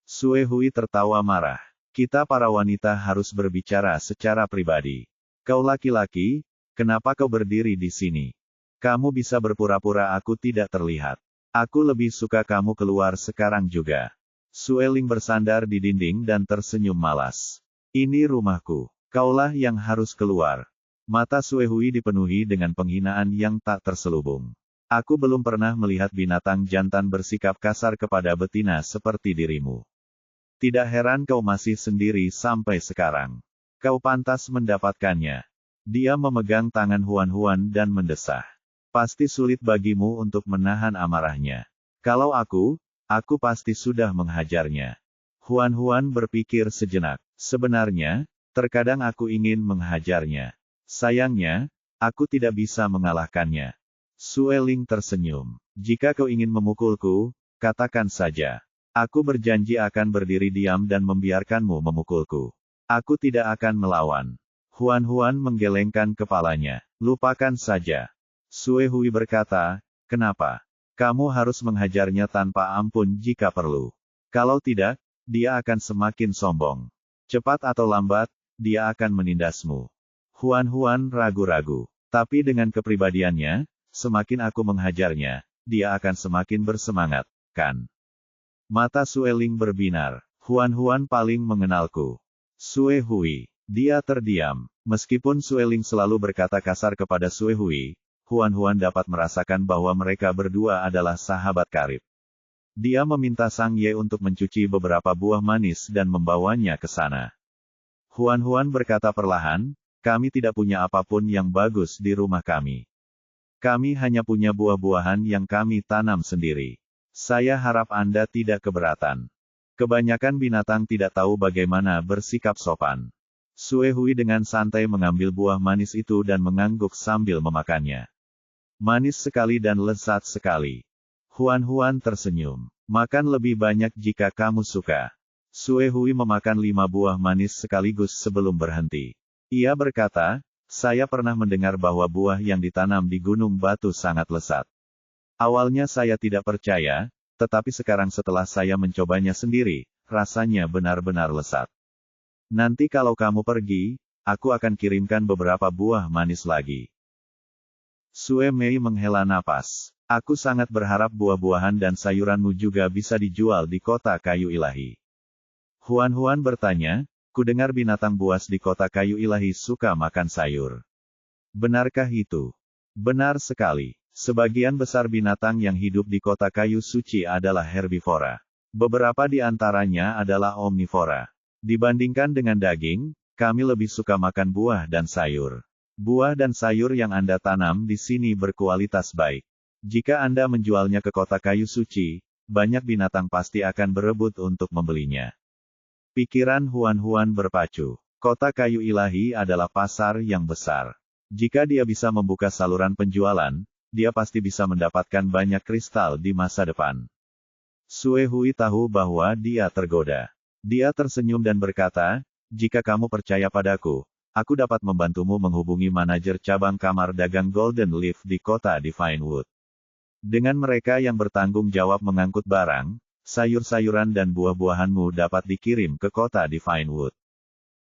Sue Hui tertawa marah. Kita para wanita harus berbicara secara pribadi. Kau laki-laki, kenapa kau berdiri di sini? Kamu bisa berpura-pura aku tidak terlihat. Aku lebih suka kamu keluar sekarang juga. Sueling bersandar di dinding dan tersenyum malas. Ini rumahku. Kaulah yang harus keluar. Mata Sue Hui dipenuhi dengan penghinaan yang tak terselubung. Aku belum pernah melihat binatang jantan bersikap kasar kepada betina seperti dirimu. Tidak heran kau masih sendiri sampai sekarang. Kau pantas mendapatkannya. Dia memegang tangan Huan-Huan dan mendesah. Pasti sulit bagimu untuk menahan amarahnya. Kalau aku pasti sudah menghajarnya. Huan-Huan berpikir sejenak. Sebenarnya, terkadang aku ingin menghajarnya. Sayangnya, aku tidak bisa mengalahkannya. Sueling tersenyum. Jika kau ingin memukulku, katakan saja. Aku berjanji akan berdiri diam dan membiarkanmu memukulku. Aku tidak akan melawan. Huan-Huan menggelengkan kepalanya. Lupakan saja. Sue Hui berkata, kenapa? Kamu harus menghajarnya tanpa ampun jika perlu. Kalau tidak, dia akan semakin sombong. Cepat atau lambat, dia akan menindasmu. Huan-Huan ragu-ragu. Tapi dengan kepribadiannya, semakin aku menghajarnya, dia akan semakin bersemangat, kan? Mata Sueling berbinar. Huan-Huan paling mengenalku. Sue Hui. Dia terdiam. Meskipun Sueling selalu berkata kasar kepada Sue Hui, Huan-Huan dapat merasakan bahwa mereka berdua adalah sahabat karib. Dia meminta Sang Ye untuk mencuci beberapa buah manis dan membawanya ke sana. Huan berkata perlahan, kami tidak punya apapun yang bagus di rumah kami. Kami hanya punya buah-buahan yang kami tanam sendiri. Saya harap Anda tidak keberatan. Kebanyakan binatang tidak tahu bagaimana bersikap sopan. Sue Hui dengan santai mengambil buah manis itu dan mengangguk sambil memakannya. Manis sekali dan lezat sekali. Huan tersenyum. Makan lebih banyak jika kamu suka. Sue Hui memakan 5 buah manis sekaligus sebelum berhenti. Ia berkata, saya pernah mendengar bahwa buah yang ditanam di Gunung Batu sangat lezat. Awalnya saya tidak percaya, tetapi sekarang setelah saya mencobanya sendiri, rasanya benar-benar lezat. Nanti kalau kamu pergi, aku akan kirimkan beberapa buah manis lagi. Sue Mei menghela napas. Aku sangat berharap buah-buahan dan sayuranmu juga bisa dijual di kota kayu ilahi. Huan bertanya, kudengar binatang buas di kota kayu ilahi suka makan sayur. Benarkah itu? Benar sekali. Sebagian besar binatang yang hidup di kota kayu suci adalah herbivora. Beberapa di antaranya adalah omnivora. Dibandingkan dengan daging, kami lebih suka makan buah dan sayur. Buah dan sayur yang Anda tanam di sini berkualitas baik. Jika Anda menjualnya ke kota kayu suci, banyak binatang pasti akan berebut untuk membelinya. Pikiran Huan berpacu. Kota kayu ilahi adalah pasar yang besar. Jika dia bisa membuka saluran penjualan, dia pasti bisa mendapatkan banyak kristal di masa depan. Sue Hui tahu bahwa dia tergoda. Dia tersenyum dan berkata, jika kamu percaya padaku, aku dapat membantumu menghubungi manajer cabang kamar dagang Golden Leaf di kota Divine Wood. Dengan mereka yang bertanggung jawab mengangkut barang, sayur-sayuran dan buah-buahanmu dapat dikirim ke kota Divine Wood.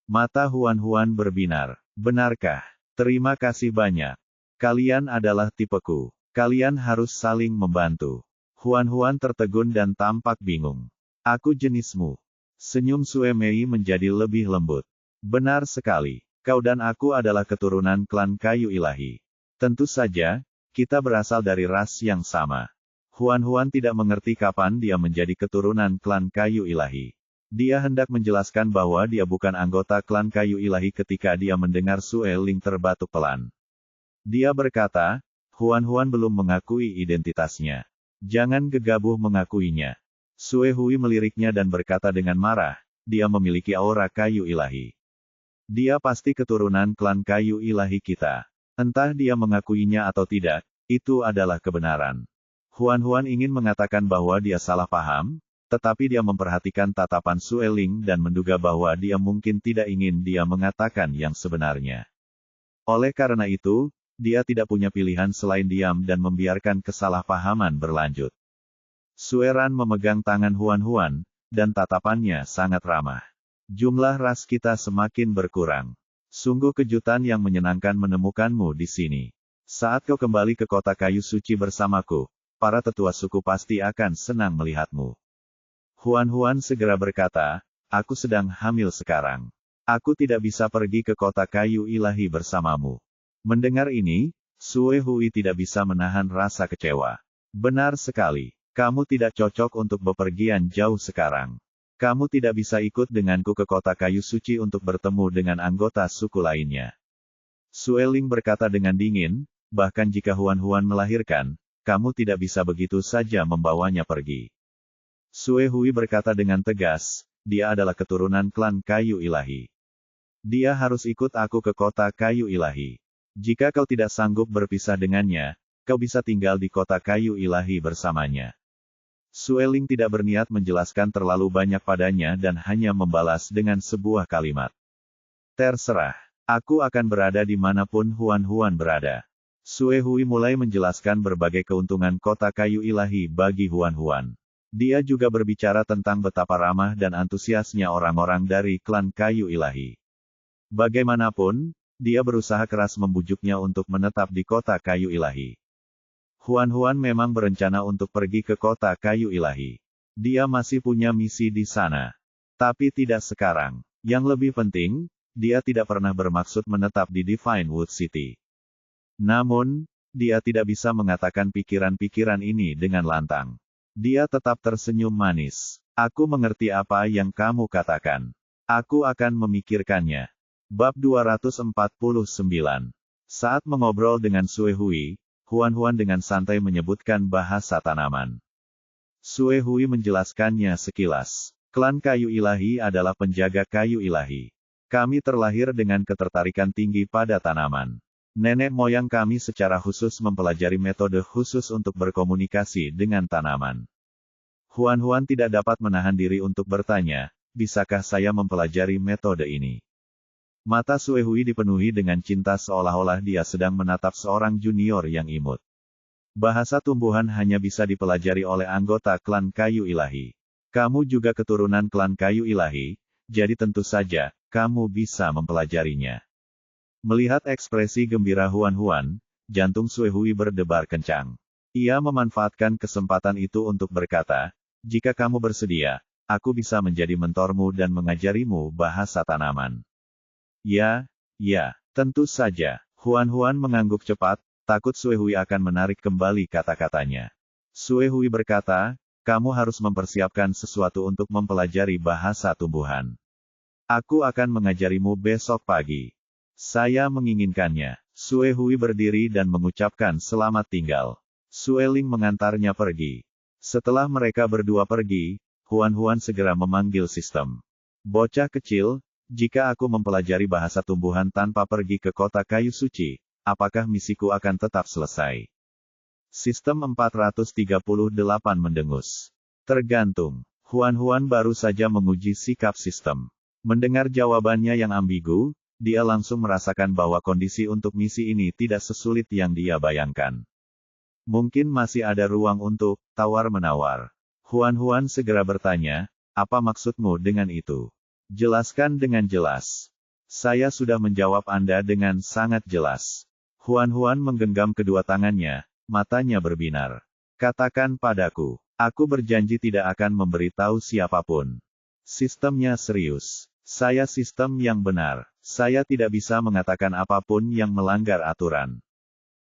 Mata Huan berbinar. Benarkah? Terima kasih banyak. Kalian adalah tipeku. Kalian harus saling membantu. Huan tertegun dan tampak bingung. Aku jenismu. Senyum Sue Mei menjadi lebih lembut. Benar sekali. Kau dan aku adalah keturunan klan kayu ilahi. Tentu saja, kita berasal dari ras yang sama. Huan tidak mengerti kapan dia menjadi keturunan klan kayu ilahi. Dia hendak menjelaskan bahwa dia bukan anggota klan kayu ilahi ketika dia mendengar Sue Ling terbatuk pelan. Dia berkata, Huan belum mengakui identitasnya. Jangan gegabah mengakuinya. Sue Hui meliriknya dan berkata dengan marah, dia memiliki aura kayu ilahi. Dia pasti keturunan klan kayu ilahi kita. Entah dia mengakuinya atau tidak, itu adalah kebenaran. Huan ingin mengatakan bahwa dia salah paham, tetapi dia memperhatikan tatapan Sue Ling dan menduga bahwa dia mungkin tidak ingin dia mengatakan yang sebenarnya. Oleh karena itu, dia tidak punya pilihan selain diam dan membiarkan kesalahpahaman berlanjut. Sue Ran memegang tangan Huan, dan tatapannya sangat ramah. Jumlah ras kita semakin berkurang. Sungguh kejutan yang menyenangkan menemukanmu di sini. Saat kau kembali ke kota kayu suci bersamaku, para tetua suku pasti akan senang melihatmu. Huan segera berkata, aku sedang hamil sekarang. Aku tidak bisa pergi ke kota kayu ilahi bersamamu. Mendengar ini, Sue Hui tidak bisa menahan rasa kecewa. Benar sekali. Kamu tidak cocok untuk bepergian jauh sekarang. Kamu tidak bisa ikut denganku ke kota kayu suci untuk bertemu dengan anggota suku lainnya. Sue Ling berkata dengan dingin, bahkan jika Huan melahirkan, kamu tidak bisa begitu saja membawanya pergi. Sue Hui berkata dengan tegas, dia adalah keturunan klan kayu ilahi. Dia harus ikut aku ke kota kayu ilahi. Jika kau tidak sanggup berpisah dengannya, kau bisa tinggal di kota kayu ilahi bersamanya. Sue Ling tidak berniat menjelaskan terlalu banyak padanya dan hanya membalas dengan sebuah kalimat. Terserah. Aku akan berada di manapun Huan berada. Sue Hui mulai menjelaskan berbagai keuntungan kota kayu ilahi bagi Huan. Dia juga berbicara tentang betapa ramah dan antusiasnya orang-orang dari klan kayu ilahi. Bagaimanapun, dia berusaha keras membujuknya untuk menetap di kota kayu ilahi. Huan memang berencana untuk pergi ke kota kayu ilahi. Dia masih punya misi di sana. Tapi tidak sekarang. Yang lebih penting, dia tidak pernah bermaksud menetap di Divine Wood City. Namun, dia tidak bisa mengatakan pikiran-pikiran ini dengan lantang. Dia tetap tersenyum manis. Aku mengerti apa yang kamu katakan. Aku akan memikirkannya. Bab 249. Saat mengobrol dengan Sue Hui, Huan dengan santai menyebutkan bahasa tanaman. Sue Hui menjelaskannya sekilas. Klan kayu ilahi adalah penjaga kayu ilahi. Kami terlahir dengan ketertarikan tinggi pada tanaman. Nenek moyang kami secara khusus mempelajari metode khusus untuk berkomunikasi dengan tanaman. Huan tidak dapat menahan diri untuk bertanya, bisakah saya mempelajari metode ini? Mata Sue Hui dipenuhi dengan cinta seolah-olah dia sedang menatap seorang junior yang imut. Bahasa tumbuhan hanya bisa dipelajari oleh anggota klan kayu ilahi. Kamu juga keturunan klan kayu ilahi, jadi tentu saja, kamu bisa mempelajarinya. Melihat ekspresi gembira Huan, jantung Sue Hui berdebar kencang. Ia memanfaatkan kesempatan itu untuk berkata, jika kamu bersedia, aku bisa menjadi mentormu dan mengajarimu bahasa tanaman. Ya, tentu saja. Huan mengangguk cepat, takut Sue Hui akan menarik kembali kata-katanya. Sue Hui berkata, kamu harus mempersiapkan sesuatu untuk mempelajari bahasa tumbuhan. Aku akan mengajarimu besok pagi. Saya menginginkannya. Sue Hui berdiri dan mengucapkan selamat tinggal. Sue Ling mengantarnya pergi. Setelah mereka berdua pergi, Huan segera memanggil sistem. Bocah kecil, jika aku mempelajari bahasa tumbuhan tanpa pergi ke kota kayu suci, apakah misiku akan tetap selesai? Sistem 438 mendengus. Tergantung. Huan baru saja menguji sikap sistem. Mendengar jawabannya yang ambigu, dia langsung merasakan bahwa kondisi untuk misi ini tidak sesulit yang dia bayangkan. Mungkin masih ada ruang untuk tawar-menawar. Huan segera bertanya, apa maksudmu dengan itu? Jelaskan dengan jelas. Saya sudah menjawab Anda dengan sangat jelas. Huan menggenggam kedua tangannya, matanya berbinar. Katakan padaku, aku berjanji tidak akan memberitahu siapapun. Sistemnya serius. Saya sistem yang benar. Saya tidak bisa mengatakan apapun yang melanggar aturan.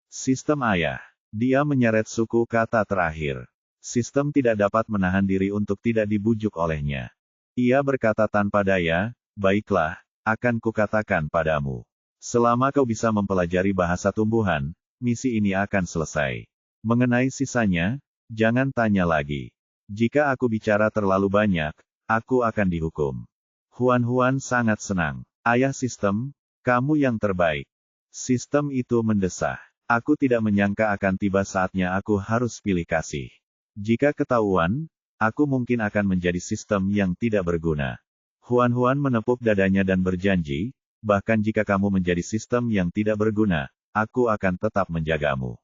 Sistem ayah. Dia menyeret suku kata terakhir. Sistem tidak dapat menahan diri untuk tidak dibujuk olehnya. Ia berkata tanpa daya, baiklah, akan kukatakan padamu. Selama kau bisa mempelajari bahasa tumbuhan, misi ini akan selesai. Mengenai sisanya, jangan tanya lagi. Jika aku bicara terlalu banyak, aku akan dihukum. Huan sangat senang. Ayah sistem, kamu yang terbaik. Sistem itu mendesah. Aku tidak menyangka akan tiba saatnya aku harus pilih kasih. Jika ketahuan, aku mungkin akan menjadi sistem yang tidak berguna. Huan menepuk dadanya dan berjanji, bahkan jika kamu menjadi sistem yang tidak berguna, aku akan tetap menjagamu.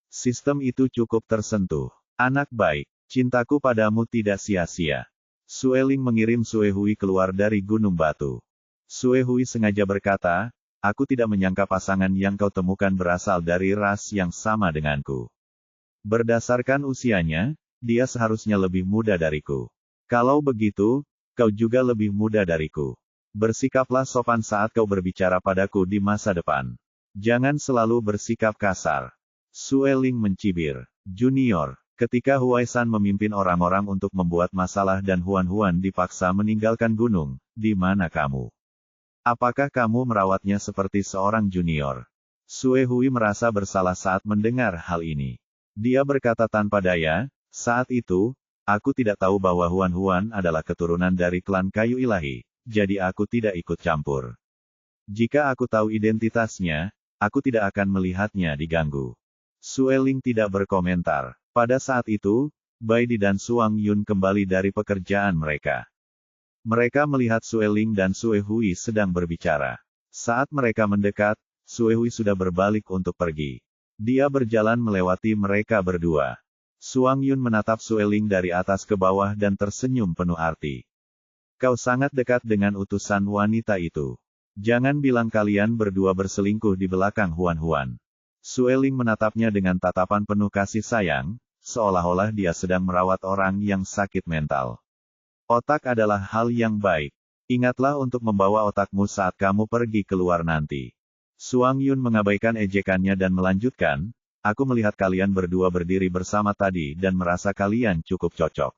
Sistem itu cukup tersentuh. Anak baik, cintaku padamu tidak sia-sia. Sue Ling mengirim Sue Hui keluar dari gunung batu. Sue Hui sengaja berkata, aku tidak menyangka pasangan yang kau temukan berasal dari ras yang sama denganku. Berdasarkan usianya, dia seharusnya lebih muda dariku. Kalau begitu, kau juga lebih muda dariku. Bersikaplah sopan saat kau berbicara padaku di masa depan. Jangan selalu bersikap kasar. Sue Ling mencibir. Junior, ketika Huaisan memimpin orang-orang untuk membuat masalah dan Huan dipaksa meninggalkan gunung, di mana kamu? Apakah kamu merawatnya seperti seorang junior? Sue Hui merasa bersalah saat mendengar hal ini. Dia berkata tanpa daya, saat itu, aku tidak tahu bahwa Huan adalah keturunan dari klan kayu ilahi, jadi aku tidak ikut campur. Jika aku tahu identitasnya, aku tidak akan melihatnya diganggu. Sue Ling tidak berkomentar. Pada saat itu, Bai Di dan Suang Yun kembali dari pekerjaan mereka. Mereka melihat Sue Ling dan Sue Hui sedang berbicara. Saat mereka mendekat, Sue Hui sudah berbalik untuk pergi. Dia berjalan melewati mereka berdua. Suang Yun menatap Sue Ling dari atas ke bawah dan tersenyum penuh arti. Kau sangat dekat dengan utusan wanita itu. Jangan bilang kalian berdua berselingkuh di belakang Huan. Sue Ling menatapnya dengan tatapan penuh kasih sayang, seolah-olah dia sedang merawat orang yang sakit mental. Otak adalah hal yang baik. Ingatlah untuk membawa otakmu saat kamu pergi keluar nanti. Suang Yun mengabaikan ejekannya dan melanjutkan, aku melihat kalian berdua berdiri bersama tadi dan merasa kalian cukup cocok.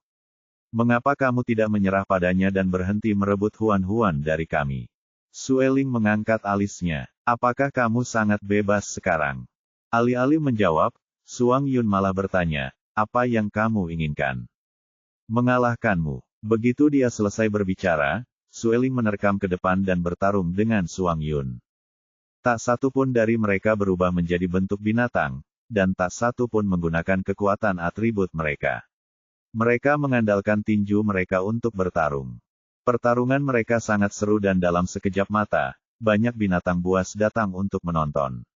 Mengapa kamu tidak menyerah padanya dan berhenti merebut Huan-Huan dari kami? Sueling mengangkat alisnya. Apakah kamu sangat bebas sekarang? Alih-alih menjawab, Suang Yun malah bertanya, apa yang kamu inginkan? Mengalahkanmu. Begitu dia selesai berbicara, Sueling menerkam ke depan dan bertarung dengan Suang Yun. Tak satu pun dari mereka berubah menjadi bentuk binatang, dan tak satu pun menggunakan kekuatan atribut mereka. Mereka mengandalkan tinju mereka untuk bertarung. Pertarungan mereka sangat seru dan dalam sekejap mata, banyak binatang buas datang untuk menonton.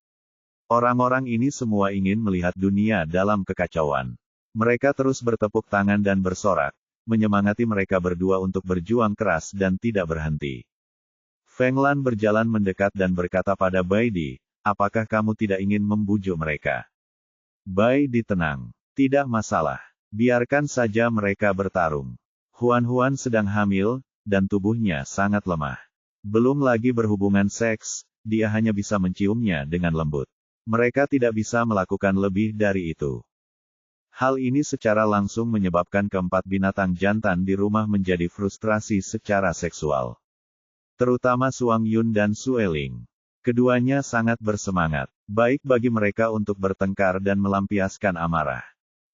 Orang-orang ini semua ingin melihat dunia dalam kekacauan. Mereka terus bertepuk tangan dan bersorak, menyemangati mereka berdua untuk berjuang keras dan tidak berhenti. Feng Lan berjalan mendekat dan berkata pada Bai Di, apakah kamu tidak ingin membujuk mereka? Bai Di tenang. Tidak masalah. Biarkan saja mereka bertarung. Huan-Huan sedang hamil, dan tubuhnya sangat lemah. Belum lagi berhubungan seks, dia hanya bisa menciumnya dengan lembut. Mereka tidak bisa melakukan lebih dari itu. Hal ini secara langsung menyebabkan keempat binatang jantan di rumah menjadi frustrasi secara seksual. Terutama Suang Yun dan Sueling. Keduanya sangat bersemangat. Baik bagi mereka untuk bertengkar dan melampiaskan amarah.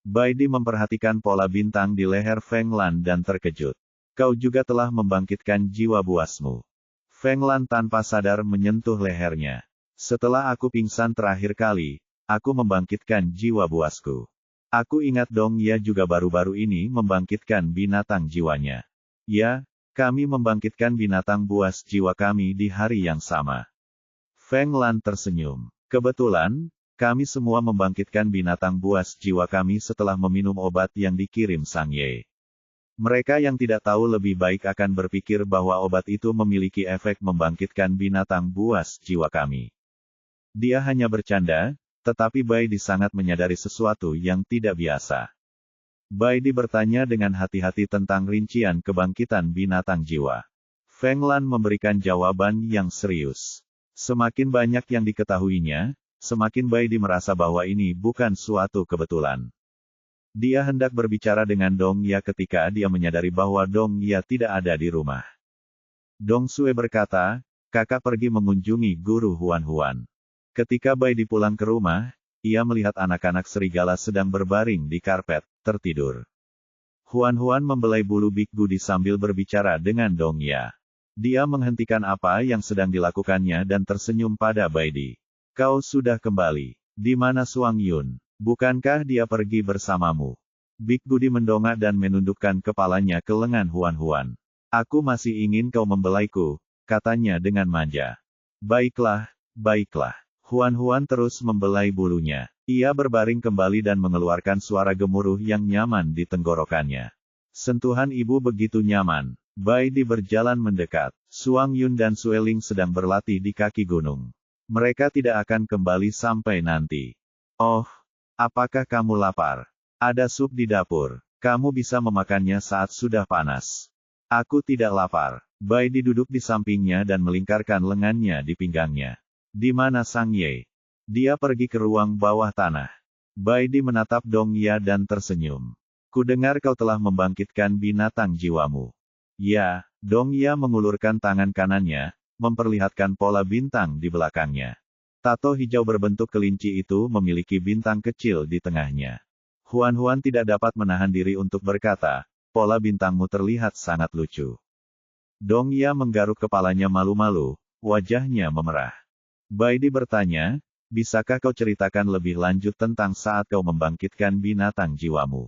Bai Di memperhatikan pola bintang di leher Feng Lan dan terkejut. Kau juga telah membangkitkan jiwa buasmu. Feng Lan tanpa sadar menyentuh lehernya. Setelah aku pingsan terakhir kali, aku membangkitkan jiwa buasku. Aku ingat Dong Ya juga baru-baru ini membangkitkan binatang jiwanya. Ya, kami membangkitkan binatang buas jiwa kami di hari yang sama. Feng Lan tersenyum. Kebetulan, kami semua membangkitkan binatang buas jiwa kami setelah meminum obat yang dikirim Sang Ye. Mereka yang tidak tahu lebih baik akan berpikir bahwa obat itu memiliki efek membangkitkan binatang buas jiwa kami. Dia hanya bercanda, tetapi Bai Di sangat menyadari sesuatu yang tidak biasa. Bai Di bertanya dengan hati-hati tentang rincian kebangkitan binatang jiwa. Feng Lan memberikan jawaban yang serius. Semakin banyak yang diketahuinya, semakin Bai Di merasa bahwa ini bukan suatu kebetulan. Dia hendak berbicara dengan Dong Ya ketika dia menyadari bahwa Dong Ya tidak ada di rumah. Dong Sue berkata, kakak pergi mengunjungi guru Huan-Huan. Ketika Bai Di pulang ke rumah, ia melihat anak-anak serigala sedang berbaring di karpet, tertidur. Huan-Huan membelai bulu Big Gudi sambil berbicara dengan Dong Ya. Dia menghentikan apa yang sedang dilakukannya dan tersenyum pada Bai Di. Kau sudah kembali. Di mana Suang Yun? Bukankah dia pergi bersamamu? Big Gudi mendongak dan menundukkan kepalanya ke lengan Huan-Huan. Aku masih ingin kau membelaiku, katanya dengan manja. Baiklah, baiklah. Huan-Huan terus membelai bulunya. Ia berbaring kembali dan mengeluarkan suara gemuruh yang nyaman di tenggorokannya. Sentuhan ibu begitu nyaman. Bai Di berjalan mendekat. Suang Yun dan Sueling sedang berlatih di kaki gunung. Mereka tidak akan kembali sampai nanti. Oh, apakah kamu lapar? Ada sup di dapur. Kamu bisa memakannya saat sudah panas. Aku tidak lapar. Bai Di duduk di sampingnya dan melingkarkan lengannya di pinggangnya. Di mana Sang Ye? Dia pergi ke ruang bawah tanah. Bai Di menatap Dong Ya dan tersenyum. Kudengar kau telah membangkitkan binatang jiwamu. Ya, Dong Ya mengulurkan tangan kanannya, memperlihatkan pola bintang di belakangnya. Tato hijau berbentuk kelinci itu memiliki bintang kecil di tengahnya. Huan-Huan tidak dapat menahan diri untuk berkata, pola bintangmu terlihat sangat lucu. Dong Ya menggaruk kepalanya malu-malu, wajahnya memerah. Bai Di bertanya, bisakah kau ceritakan lebih lanjut tentang saat kau membangkitkan binatang jiwamu?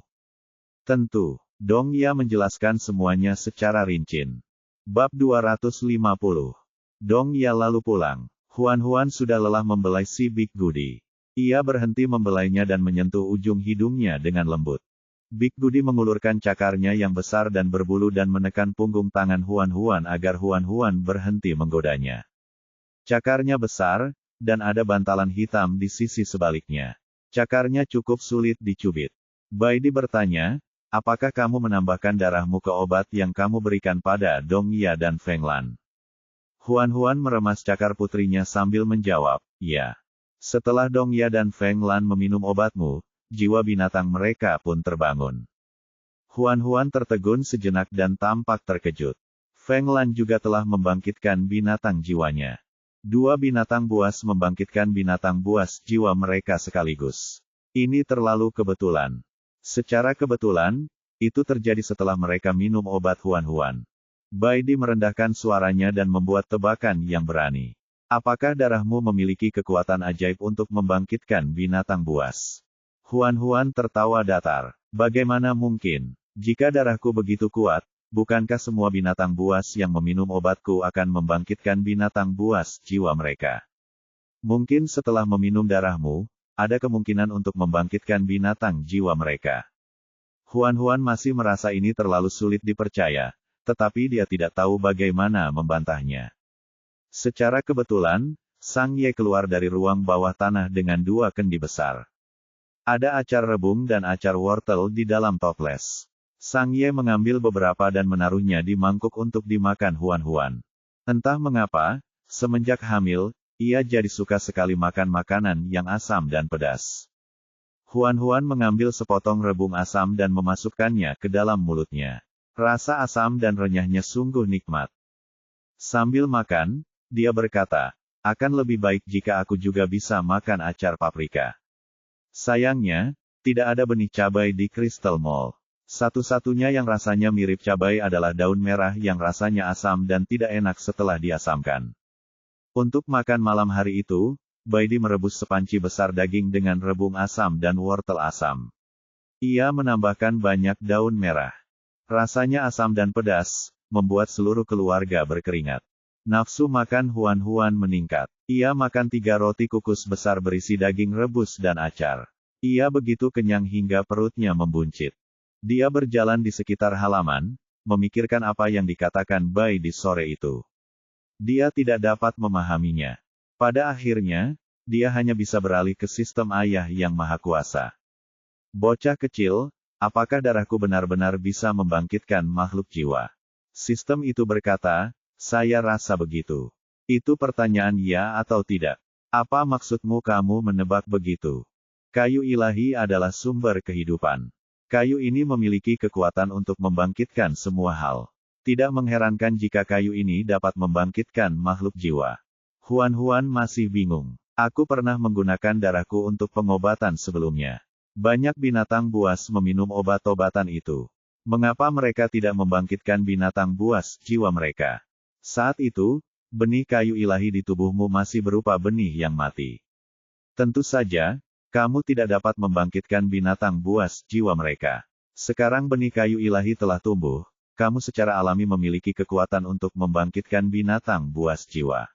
Tentu. Dong Ya menjelaskan semuanya secara rinci. Bab 250. Dong Ya lalu pulang. Huan-Huan sudah lelah membelai si Big Gudi. Ia berhenti membelainya dan menyentuh ujung hidungnya dengan lembut. Big Gudi mengulurkan cakarnya yang besar dan berbulu dan menekan punggung tangan Huan-Huan agar Huan-Huan berhenti menggodanya. Cakarnya besar, dan ada bantalan hitam di sisi sebaliknya. Cakarnya cukup sulit dicubit. Bai Di bertanya, apakah kamu menambahkan darahmu ke obat yang kamu berikan pada Dong Ya dan Feng Lan? Huan-Huan meremas cakar putrinya sambil menjawab, ya. Setelah Dong Ya dan Feng Lan meminum obatmu, jiwa binatang mereka pun terbangun. Huan tertegun sejenak dan tampak terkejut. Feng Lan juga telah membangkitkan binatang jiwanya. Dua binatang buas membangkitkan binatang buas jiwa mereka sekaligus. Ini terlalu kebetulan. Secara kebetulan, itu terjadi setelah mereka minum obat Huan. Baidi merendahkan suaranya dan membuat tebakan yang berani. Apakah darahmu memiliki kekuatan ajaib untuk membangkitkan binatang buas? Huan tertawa datar. Bagaimana mungkin? Jika darahku begitu kuat, bukankah semua binatang buas yang meminum obatku akan membangkitkan binatang buas jiwa mereka? Mungkin setelah meminum darahmu, ada kemungkinan untuk membangkitkan binatang jiwa mereka. Huan masih merasa ini terlalu sulit dipercaya, tetapi dia tidak tahu bagaimana membantahnya. Secara kebetulan, Sang Ye keluar dari ruang bawah tanah dengan dua kendi besar. Ada acar rebung dan acar wortel di dalam toples. Sang Ye mengambil beberapa dan menaruhnya di mangkuk untuk dimakan Huan. Entah mengapa, semenjak hamil, ia jadi suka sekali makan makanan yang asam dan pedas. Huan mengambil sepotong rebung asam dan memasukkannya ke dalam mulutnya. Rasa asam dan renyahnya sungguh nikmat. Sambil makan, dia berkata, akan lebih baik jika aku juga bisa makan acar paprika. Sayangnya, tidak ada benih cabai di Crystal Mall. Satu-satunya yang rasanya mirip cabai adalah daun merah yang rasanya asam dan tidak enak setelah diasamkan. Untuk makan malam hari itu, Baidi merebus sepanci besar daging dengan rebung asam dan wortel asam. Ia menambahkan banyak daun merah. Rasanya asam dan pedas, membuat seluruh keluarga berkeringat. Nafsu makan Huan meningkat. Ia makan 3 roti kukus besar berisi daging rebus dan acar. Ia begitu kenyang hingga perutnya membuncit. Dia berjalan di sekitar halaman, memikirkan apa yang dikatakan Bai di sore itu. Dia tidak dapat memahaminya. Pada akhirnya, dia hanya bisa beralih ke sistem ayah yang maha kuasa. Bocah kecil, apakah darahku benar-benar bisa membangkitkan makhluk jiwa? Sistem itu berkata, saya rasa begitu. Itu pertanyaan ya atau tidak? Apa maksudmu kamu menebak begitu? Kayu ilahi adalah sumber kehidupan. Kayu ini memiliki kekuatan untuk membangkitkan semua hal. Tidak mengherankan jika kayu ini dapat membangkitkan makhluk jiwa. Huan masih bingung. Aku pernah menggunakan darahku untuk pengobatan sebelumnya. Banyak binatang buas meminum obat-obatan itu. Mengapa mereka tidak membangkitkan binatang buas jiwa mereka? Saat itu, benih kayu ilahi di tubuhmu masih berupa benih yang mati. Tentu saja, kamu tidak dapat membangkitkan binatang buas jiwa mereka. Sekarang benih kayu ilahi telah tumbuh, kamu secara alami memiliki kekuatan untuk membangkitkan binatang buas jiwa.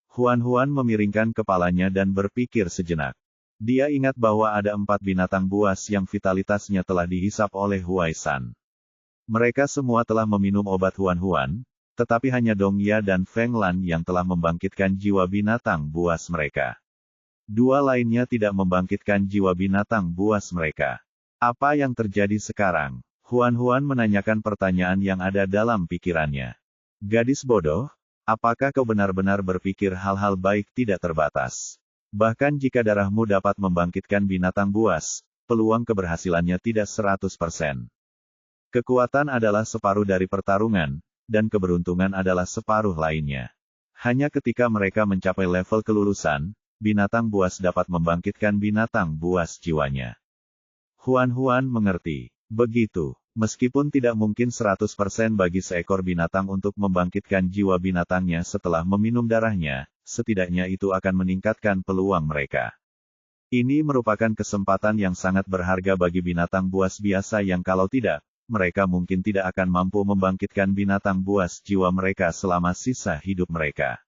Huan memiringkan kepalanya dan berpikir sejenak. Dia ingat bahwa ada 4 binatang buas yang vitalitasnya telah dihisap oleh Huai San. Mereka semua telah meminum obat Huan, tetapi hanya Dong Ya dan Feng Lan yang telah membangkitkan jiwa binatang buas mereka. 2 lainnya tidak membangkitkan jiwa binatang buas mereka. Apa yang terjadi sekarang? Huan menanyakan pertanyaan yang ada dalam pikirannya. Gadis bodoh, apakah kau benar-benar berpikir hal-hal baik tidak terbatas? Bahkan jika darahmu dapat membangkitkan binatang buas, peluang keberhasilannya tidak 100%. Kekuatan adalah separuh dari pertarungan, dan keberuntungan adalah separuh lainnya. Hanya ketika mereka mencapai level kelulusan, binatang buas dapat membangkitkan binatang buas jiwanya. Huan mengerti. Begitu. Meskipun tidak mungkin 100% bagi seekor binatang untuk membangkitkan jiwa binatangnya setelah meminum darahnya, setidaknya itu akan meningkatkan peluang mereka. Ini merupakan kesempatan yang sangat berharga bagi binatang buas biasa yang kalau tidak, mereka mungkin tidak akan mampu membangkitkan binatang buas jiwa mereka selama sisa hidup mereka.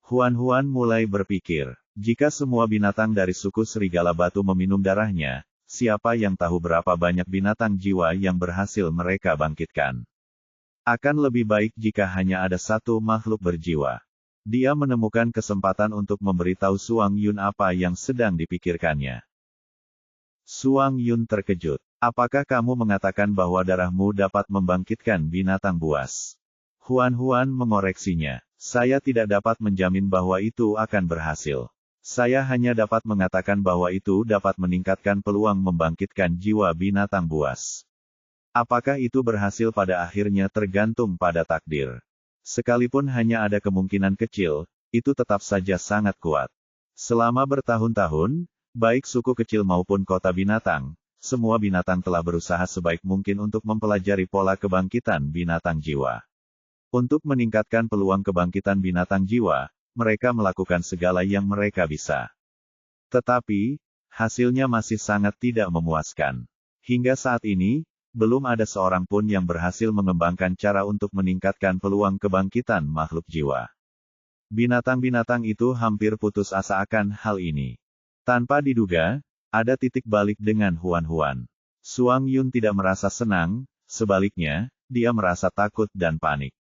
Huan mulai berpikir. Jika semua binatang dari suku serigala batu meminum darahnya, siapa yang tahu berapa banyak binatang jiwa yang berhasil mereka bangkitkan? Akan lebih baik jika hanya ada 1 makhluk berjiwa. Dia menemukan kesempatan untuk memberitahu Suang Yun apa yang sedang dipikirkannya. Suang Yun terkejut. Apakah kamu mengatakan bahwa darahmu dapat membangkitkan binatang buas? Huan mengoreksinya. Saya tidak dapat menjamin bahwa itu akan berhasil. Saya hanya dapat mengatakan bahwa itu dapat meningkatkan peluang membangkitkan jiwa binatang buas. Apakah itu berhasil pada akhirnya tergantung pada takdir. Sekalipun hanya ada kemungkinan kecil, itu tetap saja sangat kuat. Selama bertahun-tahun, baik suku kecil maupun kota binatang, semua binatang telah berusaha sebaik mungkin untuk mempelajari pola kebangkitan binatang jiwa. Untuk meningkatkan peluang kebangkitan binatang jiwa, mereka melakukan segala yang mereka bisa. Tetapi, hasilnya masih sangat tidak memuaskan. Hingga saat ini, belum ada seorang pun yang berhasil mengembangkan cara untuk meningkatkan peluang kebangkitan makhluk jiwa. Binatang-binatang itu hampir putus asa akan hal ini. Tanpa diduga, ada titik balik dengan Huan-Huan. Suang Yun tidak merasa senang, sebaliknya, dia merasa takut dan panik.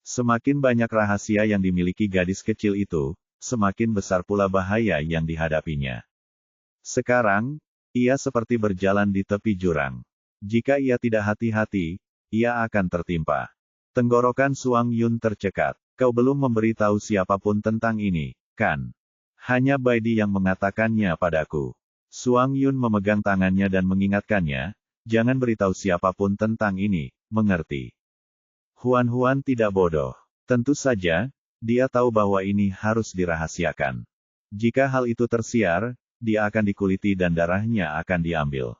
Semakin banyak rahasia yang dimiliki gadis kecil itu, semakin besar pula bahaya yang dihadapinya. Sekarang, ia seperti berjalan di tepi jurang. Jika ia tidak hati-hati, ia akan tertimpa. Tenggorokan Suang Yun tercekat. Kau belum memberitahu siapapun tentang ini, kan? Hanya Baidi yang mengatakannya padaku. Suang Yun memegang tangannya dan mengingatkannya, jangan beritahu siapapun tentang ini, mengerti? Huan-Huan tidak bodoh. Tentu saja, dia tahu bahwa ini harus dirahasiakan. Jika hal itu tersiar, dia akan dikuliti dan darahnya akan diambil.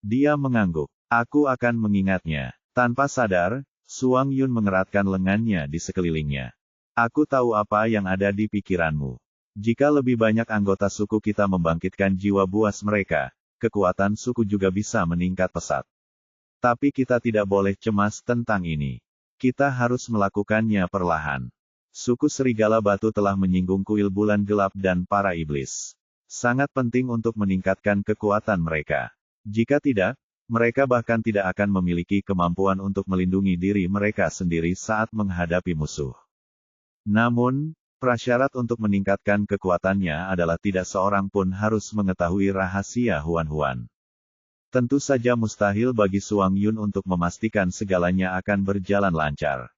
Dia mengangguk. Aku akan mengingatnya. Tanpa sadar, Suang Yun mengeratkan lengannya di sekelilingnya. Aku tahu apa yang ada di pikiranmu. Jika lebih banyak anggota suku kita membangkitkan jiwa buas mereka, kekuatan suku juga bisa meningkat pesat. Tapi kita tidak boleh cemas tentang ini. Kita harus melakukannya perlahan. Suku Serigala Batu telah menyinggung kuil bulan gelap dan para iblis. Sangat penting untuk meningkatkan kekuatan mereka. Jika tidak, mereka bahkan tidak akan memiliki kemampuan untuk melindungi diri mereka sendiri saat menghadapi musuh. Namun, prasyarat untuk meningkatkan kekuatannya adalah tidak seorang pun harus mengetahui rahasia Huan-Huan. Tentu saja mustahil bagi Suang Yun untuk memastikan segalanya akan berjalan lancar.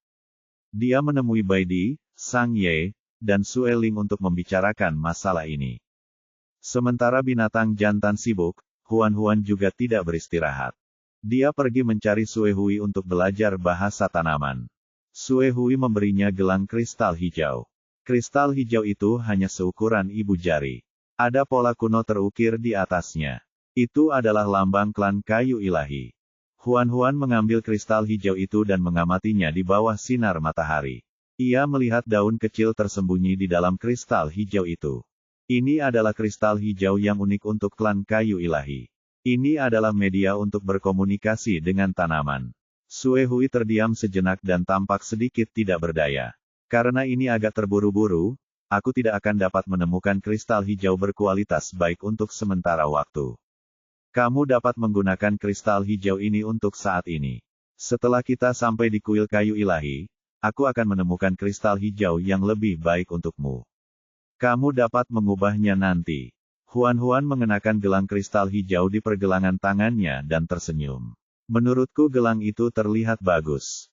Dia menemui Baidi, Sang Ye, dan Sue Ling untuk membicarakan masalah ini. Sementara binatang jantan sibuk, Huan-Huan juga tidak beristirahat. Dia pergi mencari Sue Hui untuk belajar bahasa tanaman. Sue Hui memberinya gelang kristal hijau. Kristal hijau itu hanya seukuran ibu jari. Ada pola kuno terukir di atasnya. Itu adalah lambang klan kayu ilahi. Huan-Huan mengambil kristal hijau itu dan mengamatinya di bawah sinar matahari. Ia melihat daun kecil tersembunyi di dalam kristal hijau itu. Ini adalah kristal hijau yang unik untuk klan kayu ilahi. Ini adalah media untuk berkomunikasi dengan tanaman. Sue Hui terdiam sejenak dan tampak sedikit tidak berdaya. Karena ini agak terburu-buru, aku tidak akan dapat menemukan kristal hijau berkualitas baik untuk sementara waktu. Kamu dapat menggunakan kristal hijau ini untuk saat ini. Setelah kita sampai di kuil kayu ilahi, aku akan menemukan kristal hijau yang lebih baik untukmu. Kamu dapat mengubahnya nanti. Huan-Huan mengenakan gelang kristal hijau di pergelangan tangannya dan tersenyum. Menurutku gelang itu terlihat bagus.